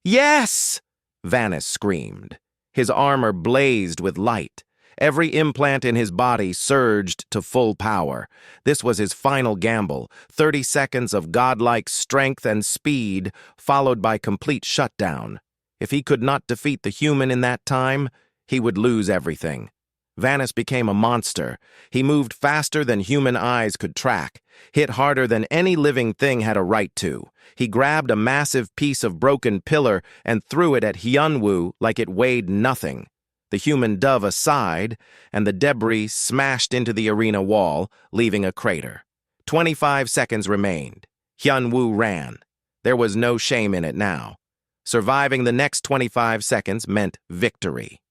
A: "Yes!" Vanis screamed. His armor blazed with light. Every implant in his body surged to full power. This was his final gamble, 30 seconds of godlike strength and speed, followed by complete shutdown. If he could not defeat the human in that time, he would lose everything. Vanis became a monster. He moved faster than human eyes could track, hit harder than any living thing had a right to. He grabbed a massive piece of broken pillar and threw it at Hyunwoo like it weighed nothing. The human dove aside, and the debris smashed into the arena wall, leaving a crater. 25 seconds remained. Hyunwoo ran. There was no shame in it now. Surviving the next 25 seconds meant victory.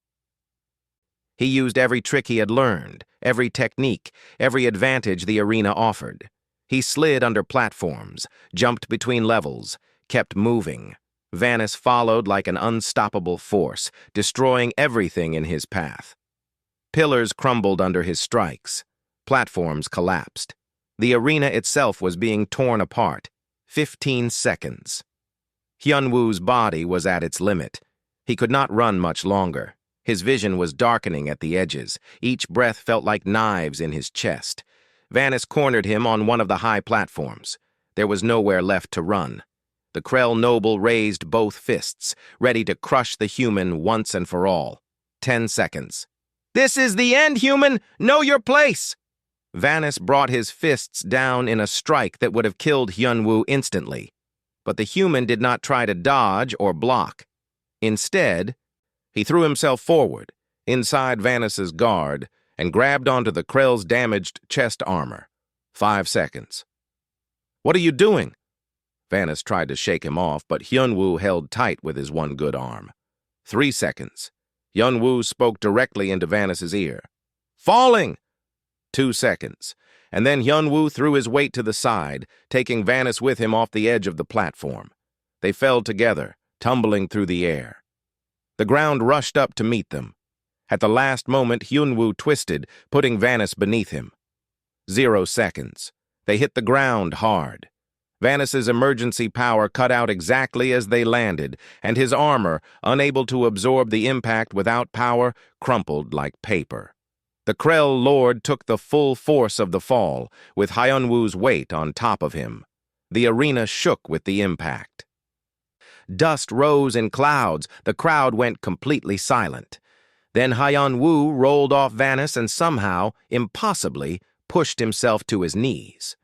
A: He used every trick he had learned, every technique, every advantage the arena offered. He slid under platforms, jumped between levels, kept moving. Vanis followed like an unstoppable force, destroying everything in his path. Pillars crumbled under his strikes. Platforms collapsed. The arena itself was being torn apart. 15 seconds. Hyunwoo's body was at its limit. He could not run much longer. His vision was darkening at the edges. Each breath felt like knives in his chest. Vanis cornered him on one of the high platforms. There was nowhere left to run. The Krell noble raised both fists, ready to crush the human once and for all. 10 seconds. "This is the end, human! Know your place!" Vanis brought his fists down in a strike that would have killed Hyunwoo instantly. But the human did not try to dodge or block. Instead, he threw himself forward, inside Vanis's guard, and grabbed onto the Krell's damaged chest armor. 5 seconds. "What are you doing?" Vanis tried to shake him off, but Hyunwoo held tight with his one good arm. 3 seconds. Hyunwoo spoke directly into Vanis's ear. "Falling!" 2 seconds. And then Hyunwoo threw his weight to the side, taking Vanis with him off the edge of the platform. They fell together, tumbling through the air. The ground rushed up to meet them. At the last moment, Hyunwoo twisted, putting Vanis beneath him. 0 seconds. They hit the ground hard. Vanis's emergency power cut out exactly as they landed, and his armor, unable to absorb the impact without power, crumpled like paper. The Krell Lord took the full force of the fall, with Hyunwoo's weight on top of him. The arena shook with the impact. Dust rose in clouds. The crowd went completely silent. Then Hyunwoo rolled off Vanis and somehow, impossibly, pushed himself to his knees.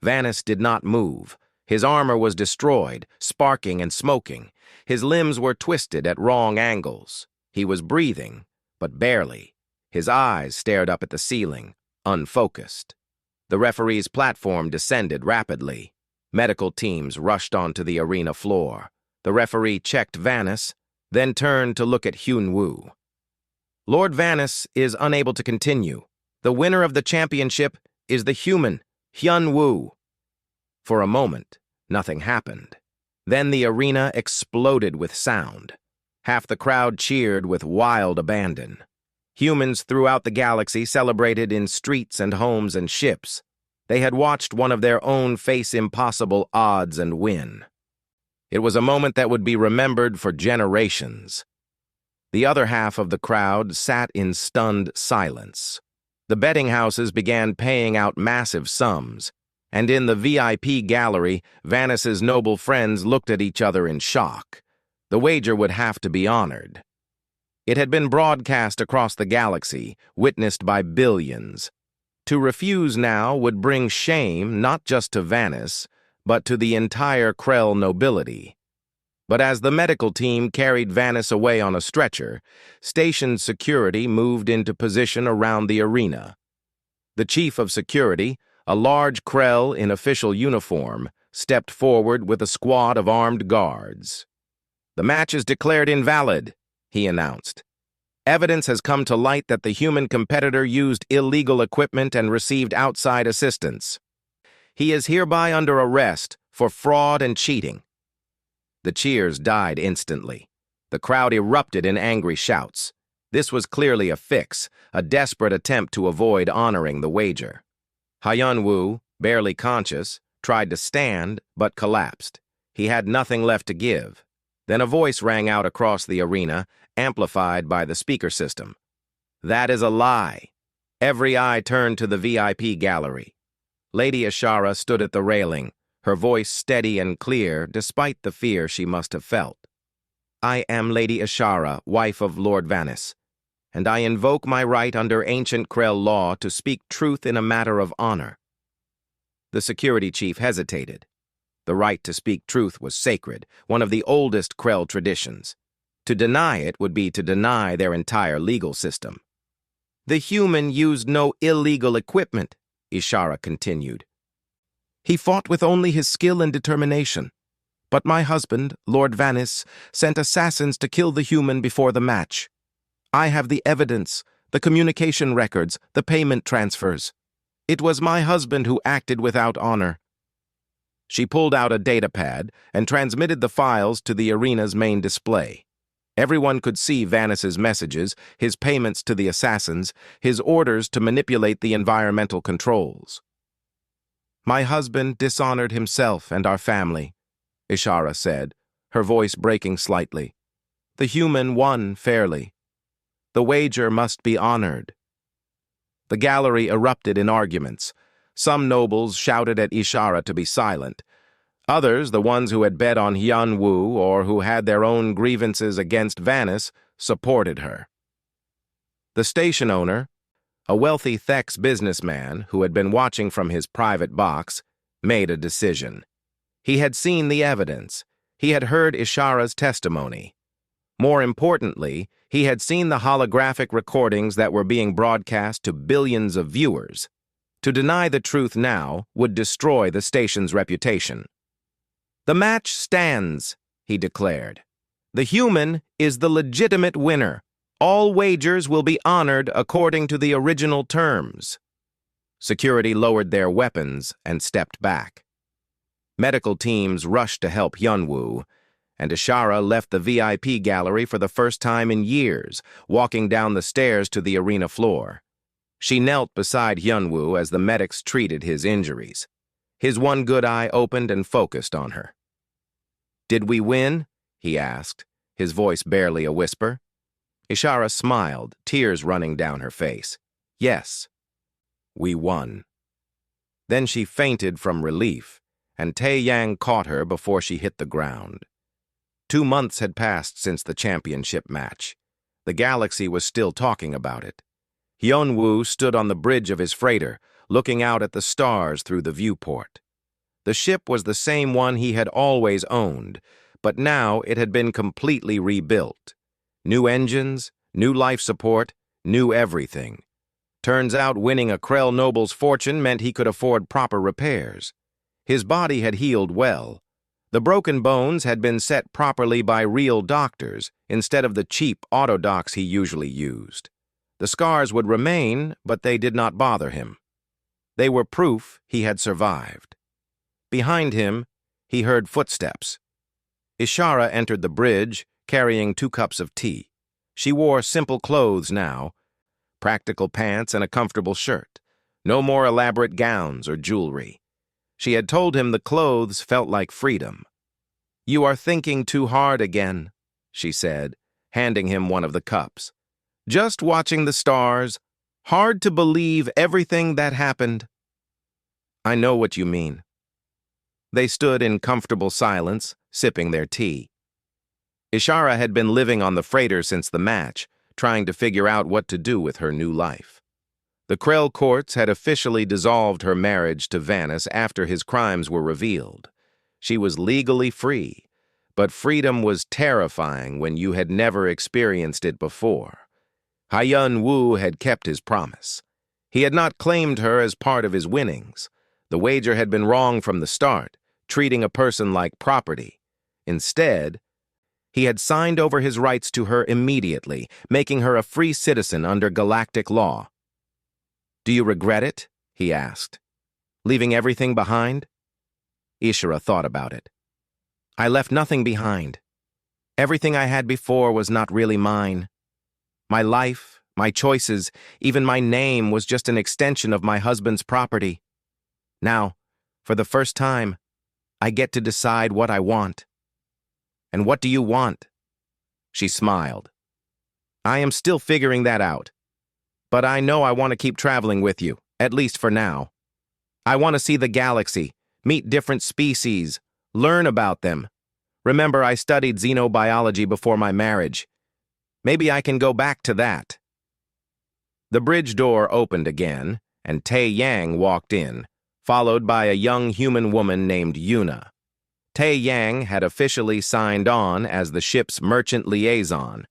A: Vanis did not move. His armor was destroyed, sparking and smoking. His limbs were twisted at wrong angles. He was breathing, but barely. His eyes stared up at the ceiling, unfocused. The referee's platform descended rapidly. Medical teams rushed onto the arena floor. The referee checked Vanis, then turned to look at Hyunwoo. "Lord Vanis is unable to continue. The winner of the championship is the human, Hyunwoo." For a moment, nothing happened. Then the arena exploded with sound. Half the crowd cheered with wild abandon. Humans throughout the galaxy celebrated in streets and homes and ships. They had watched one of their own face impossible odds and win. It was a moment that would be remembered for generations. The other half of the crowd sat in stunned silence. The betting houses began paying out massive sums, and in the VIP gallery, Vanis's noble friends looked at each other in shock. The wager would have to be honored. It had been broadcast across the galaxy, witnessed by billions. To refuse now would bring shame not just to Vanis, but to the entire Krell nobility. But as the medical team carried Vanis away on a stretcher, station security moved into position around the arena. The chief of security, a large Krell in official uniform, stepped forward with a squad of armed guards. "The match is declared invalid," he announced. "Evidence has come to light that the human competitor used illegal equipment and received outside assistance. He is hereby under arrest for fraud and cheating." The cheers died instantly. The crowd erupted in angry shouts. This was clearly a fix, a desperate attempt to avoid honoring the wager. Hyun-woo, barely conscious, tried to stand, but collapsed. He had nothing left to give. Then a voice rang out across the arena, amplified by the speaker system. "That is a lie." Every eye turned to the VIP gallery. Lady Ashara stood at the railing, her voice steady and clear despite the fear she must have felt. "I am Lady Ashara, wife of Lord Vanis, and I invoke my right under ancient Krell law to speak truth in a matter of honor." The security chief hesitated. The right to speak truth was sacred, one of the oldest Krell traditions. To deny it would be to deny their entire legal system. "The human used no illegal equipment," Ishara continued. "He fought with only his skill and determination. But my husband, Lord Vanis, sent assassins to kill the human before the match. I have the evidence, the communication records, the payment transfers. It was my husband who acted without honor." She pulled out a datapad and transmitted the files to the arena's main display. Everyone could see Vanis's messages, his payments to the assassins, his orders to manipulate the environmental controls. "My husband dishonored himself and our family," Ishara said, her voice breaking slightly. "The human won fairly. The wager must be honored." The gallery erupted in arguments. Some nobles shouted at Ishara to be silent. Others, the ones who had bet on Hyun-woo or who had their own grievances against Vanis, supported her. The station owner, a wealthy Thex businessman who had been watching from his private box, made a decision. He had seen the evidence. He had heard Ishara's testimony. More importantly, he had seen the holographic recordings that were being broadcast to billions of viewers. To deny the truth now would destroy the station's reputation. "The match stands," he declared. "The human is the legitimate winner. All wagers will be honored according to the original terms." Security lowered their weapons and stepped back. Medical teams rushed to help Hyun-woo, and Ishara left the VIP gallery for the first time in years, walking down the stairs to the arena floor. She knelt beside Hyun-woo as the medics treated his injuries. His one good eye opened and focused on her. "Did we win?" he asked, his voice barely a whisper. Ishara smiled, tears running down her face. "Yes, we won." Then she fainted from relief, and Tae-yang caught her before she hit the ground. 2 months had passed since the championship match. The galaxy was still talking about it. Hyun-woo stood on the bridge of his freighter, looking out at the stars through the viewport. The ship was the same one he had always owned, but now it had been completely rebuilt. New engines, new life support, new everything. Turns out winning a Krell noble's fortune meant he could afford proper repairs. His body had healed well. The broken bones had been set properly by real doctors instead of the cheap autodocs he usually used. The scars would remain, but they did not bother him. They were proof he had survived. Behind him, he heard footsteps. Ishara entered the bridge, carrying 2 cups of tea. She wore simple clothes now, practical pants and a comfortable shirt. No more elaborate gowns or jewelry. She had told him the clothes felt like freedom. "You are thinking too hard again," she said, handing him one of the cups. "Just watching the stars. Hard to believe everything that happened." "I know what you mean." They stood in comfortable silence, sipping their tea. Ishara had been living on the freighter since the match, trying to figure out what to do with her new life. The Krell courts had officially dissolved her marriage to Vanis after his crimes were revealed. She was legally free, but freedom was terrifying when you had never experienced it before. Hyun Woo had kept his promise. He had not claimed her as part of his winnings. The wager had been wrong from the start, treating a person like property. Instead, he had signed over his rights to her immediately, making her a free citizen under galactic law. "Do you regret it?" he asked. "Leaving everything behind?" Ishara thought about it. "I left nothing behind. Everything I had before was not really mine. My life, my choices, even my name was just an extension of my husband's property. Now, for the first time, I get to decide what I want." "And what do you want?" She smiled. "I am still figuring that out. But I know I want to keep traveling with you, at least for now. I want to see the galaxy, meet different species, learn about them. Remember, I studied xenobiology before my marriage. Maybe I can go back to that." The bridge door opened again, and Tae Yang walked in, followed by a young human woman named Yuna. Tae Yang had officially signed on as the ship's merchant liaison,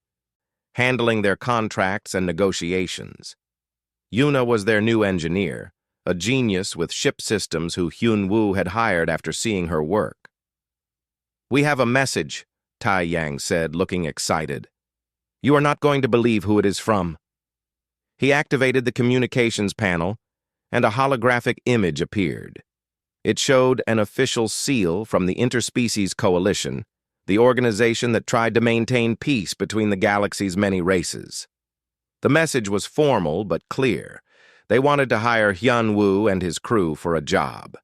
A: handling their contracts and negotiations. Yuna was their new engineer, a genius with ship systems who Hyun Woo had hired after seeing her work. "We have a message," Tae Yang said, looking excited. "You are not going to believe who it is from." He activated the communications panel, and a holographic image appeared. It showed an official seal from the Interspecies Coalition, the organization that tried to maintain peace between the galaxy's many races. The message was formal but clear. They wanted to hire Hyun Woo and his crew for a job.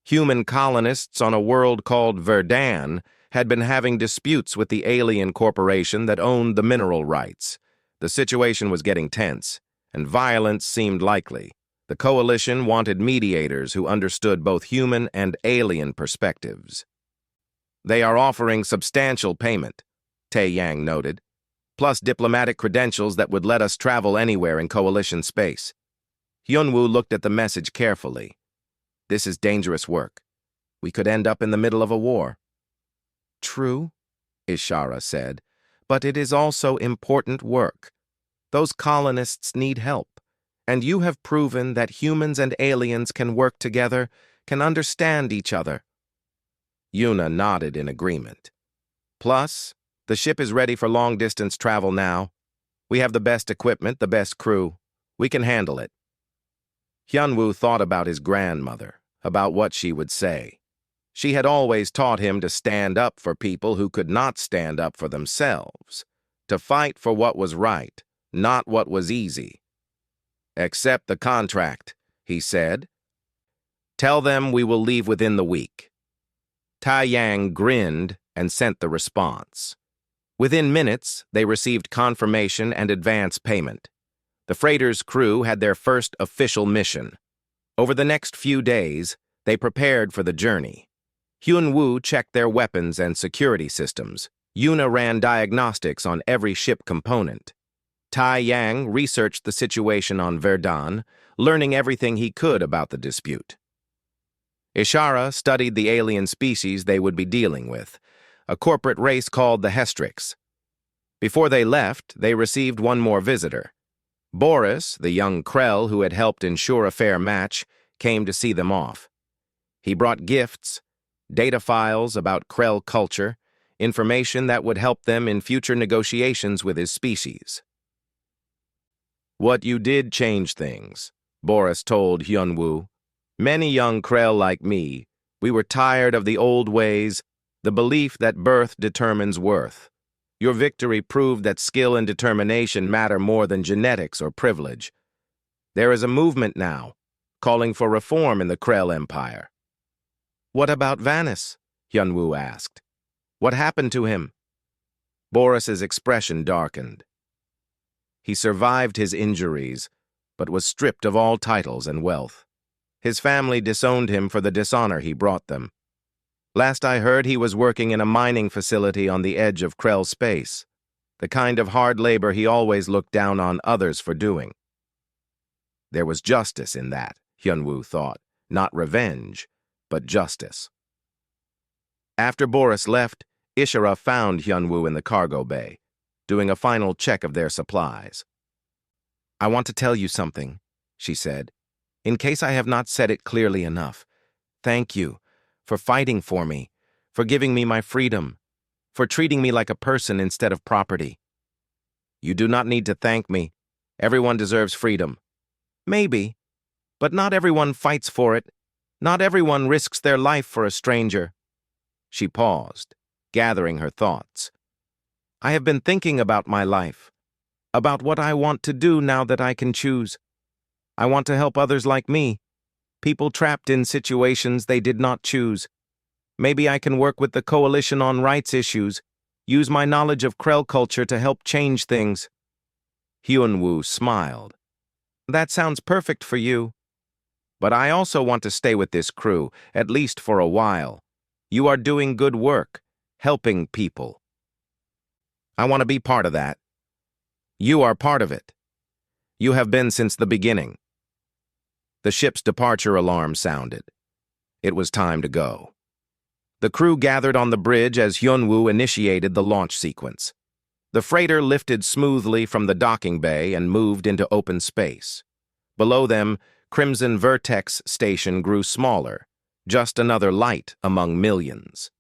A: Human colonists on a world called Verdan had been having disputes with the alien corporation that owned the mineral rights. The situation was getting tense, and violence seemed likely. The coalition wanted mediators who understood both human and alien perspectives. "They are offering substantial payment," Tae Yang noted, "plus diplomatic credentials that would let us travel anywhere in coalition space." Hyun-woo looked at the message carefully. "This is dangerous work. We could end up in the middle of a war." "True," Ishara said, "but it is also important work. Those colonists need help, and you have proven that humans and aliens can work together, can understand each other." Yuna nodded in agreement. "Plus, the ship is ready for long-distance travel now. We have the best equipment, the best crew. We can handle it." Hyun-woo thought about his grandmother, about what she would say. She had always taught him to stand up for people who could not stand up for themselves, to fight for what was right, not what was easy. "Accept the contract," he said. "Tell them we will leave within the week." Tae Yang grinned and sent the response. Within minutes, they received confirmation and advance payment. The freighter's crew had their first official mission. Over the next few days, they prepared for the journey. Hyun-woo checked their weapons and security systems. Yuna ran diagnostics on every ship component. Tae Yang researched the situation on Verdan, learning everything he could about the dispute. Ishara studied the alien species they would be dealing with, a corporate race called the Hestrix. Before they left, they received one more visitor. Boris, the young Krell who had helped ensure a fair match, came to see them off. He brought gifts, data files about Krell culture, information that would help them in future negotiations with his species. "What you did changed things," Boris told Hyun-woo. "Many young Krell like me, we were tired of the old ways, the belief that birth determines worth. Your victory proved that skill and determination matter more than genetics or privilege. There is a movement now, calling for reform in the Krell Empire. "What about Vanis?" Hyunwoo asked. "What happened to him?" Boris's expression darkened. He survived his injuries, but was stripped of all titles and wealth. His family disowned him for the dishonor he brought them. Last I heard, he was working in a mining facility on the edge of Krell space, the kind of hard labor he always looked down on others for doing. There was justice in that, Hyunwoo thought. Not revenge, but justice. After Boris left, Ishira found Hyunwoo in the cargo bay, doing a final check of their supplies. "I want to tell you something," she said, "in case I have not said it clearly enough. Thank you for fighting for me, for giving me my freedom, for treating me like a person instead of property." "You do not need to thank me. Everyone deserves freedom." "Maybe, but not everyone fights for it. Not everyone risks their life for a stranger." She paused, gathering her thoughts. "I have been thinking about my life, about what I want to do now that I can choose. I want to help others like me, people trapped in situations they did not choose. Maybe I can work with the Coalition on Rights issues, use my knowledge of Krell culture to help change things." Hyunwoo smiled. "That sounds perfect for you. But I also want to stay with this crew, at least for a while. You are doing good work, helping people. I want to be part of that. You are part of it. You have been since the beginning." The ship's departure alarm sounded. It was time to go. The crew gathered on the bridge as Hyunwoo initiated the launch sequence. The freighter lifted smoothly from the docking bay and moved into open space. Below them, Crimson Vertex Station grew smaller, just another light among millions.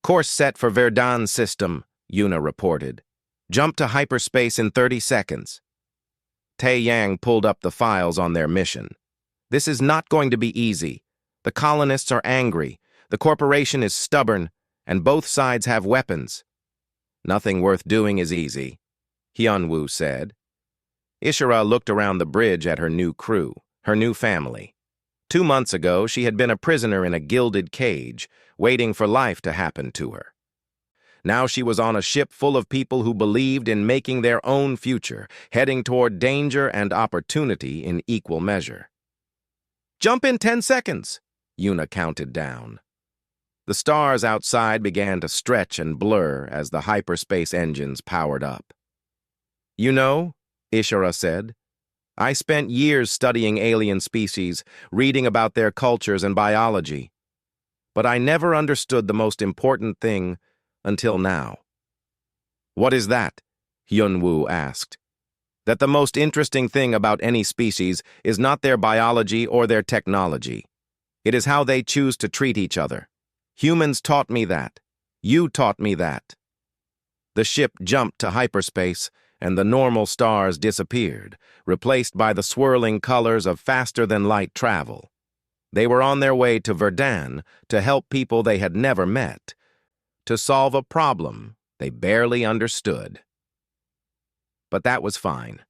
A: "Course set for Verdun system," Yuna reported. "Jump to hyperspace in 30 seconds. Tae Yang pulled up the files on their mission. "This is not going to be easy. The colonists are angry, the corporation is stubborn, and both sides have weapons." "Nothing worth doing is easy," Hyunwoo said. Ishira looked around the bridge at her new crew, her new family. 2 months ago, she had been a prisoner in a gilded cage, waiting for life to happen to her. Now she was on a ship full of people who believed in making their own future, heading toward danger and opportunity in equal measure. "Jump in 10 seconds," Yuna counted down. The stars outside began to stretch and blur as the hyperspace engines powered up. "You know," Ishira said, "I spent years studying alien species, reading about their cultures and biology. But I never understood the most important thing until now." "What is that?" Hyunwoo asked. "That the most interesting thing about any species is not their biology or their technology. It is how they choose to treat each other. Humans taught me that. You taught me that." The ship jumped to hyperspace, and the normal stars disappeared, replaced by the swirling colors of faster-than-light travel. They were on their way to Verdun to help people they had never met, to solve a problem they barely understood. But that was fine.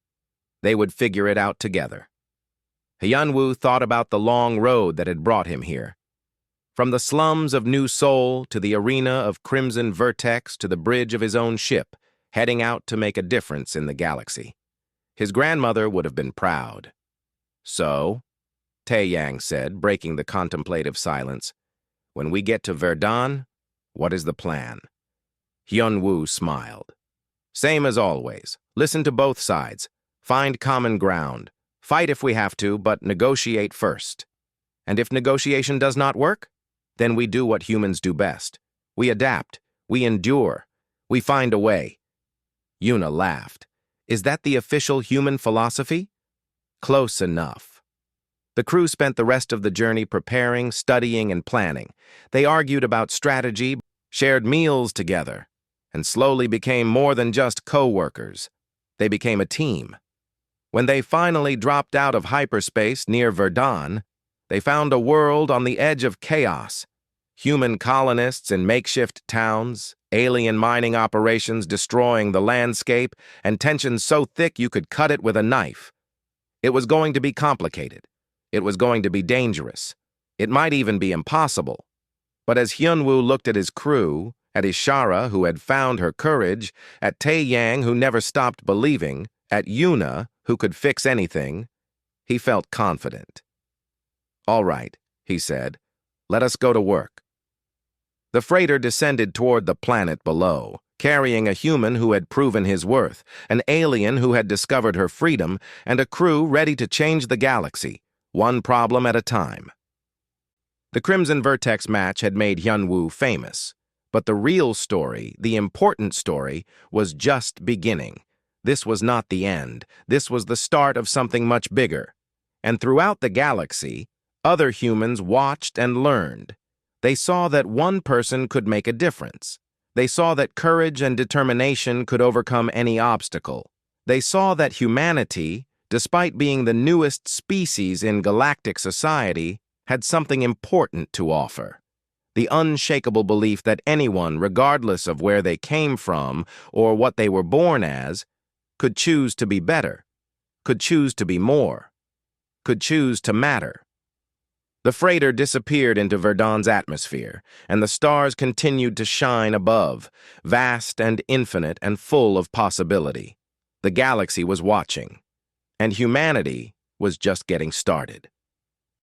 A: They would figure it out together. Hyunwoo thought about the long road that had brought him here. From the slums of New Seoul to the arena of Crimson Vertex to the bridge of his own ship, heading out to make a difference in the galaxy. His grandmother would have been proud. "So," Tae Yang said, breaking the contemplative silence, "when we get to Verdun, what is the plan?" Hyunwoo smiled. "Same as always. Listen to both sides. Find common ground. Fight if we have to, but negotiate first. And if negotiation does not work, then we do what humans do best. We adapt. We endure. We find a way." Yuna laughed. "Is that the official human philosophy?" "Close enough." The crew spent the rest of the journey preparing, studying, and planning. They argued about strategy, shared meals together, and slowly became more than just co-workers. They became a team. When they finally dropped out of hyperspace near Verdun, they found a world on the edge of chaos. Human colonists in makeshift towns, alien mining operations destroying the landscape, and tensions so thick you could cut it with a knife. It was going to be complicated. It was going to be dangerous. It might even be impossible. But as Hyunwoo looked at his crew, at Ishara, who had found her courage, at Tae-yang, who never stopped believing, at Yuna, who could fix anything, he felt confident. "All right," he said. "Let us go to work." The freighter descended toward the planet below, carrying a human who had proven his worth, an alien who had discovered her freedom, and a crew ready to change the galaxy, one problem at a time. The Crimson Vertex match had made Hyunwoo famous, but the real story, the important story, was just beginning. This was not the end. This was the start of something much bigger. And throughout the galaxy, other humans watched and learned. They saw that one person could make a difference. They saw that courage and determination could overcome any obstacle. They saw that humanity, despite being the newest species in galactic society, had something important to offer. The unshakable belief that anyone, regardless of where they came from or what they were born as, could choose to be better, could choose to be more, could choose to matter. The freighter disappeared into Verdun's atmosphere, and the stars continued to shine above, vast and infinite and full of possibility. The galaxy was watching, and humanity was just getting started.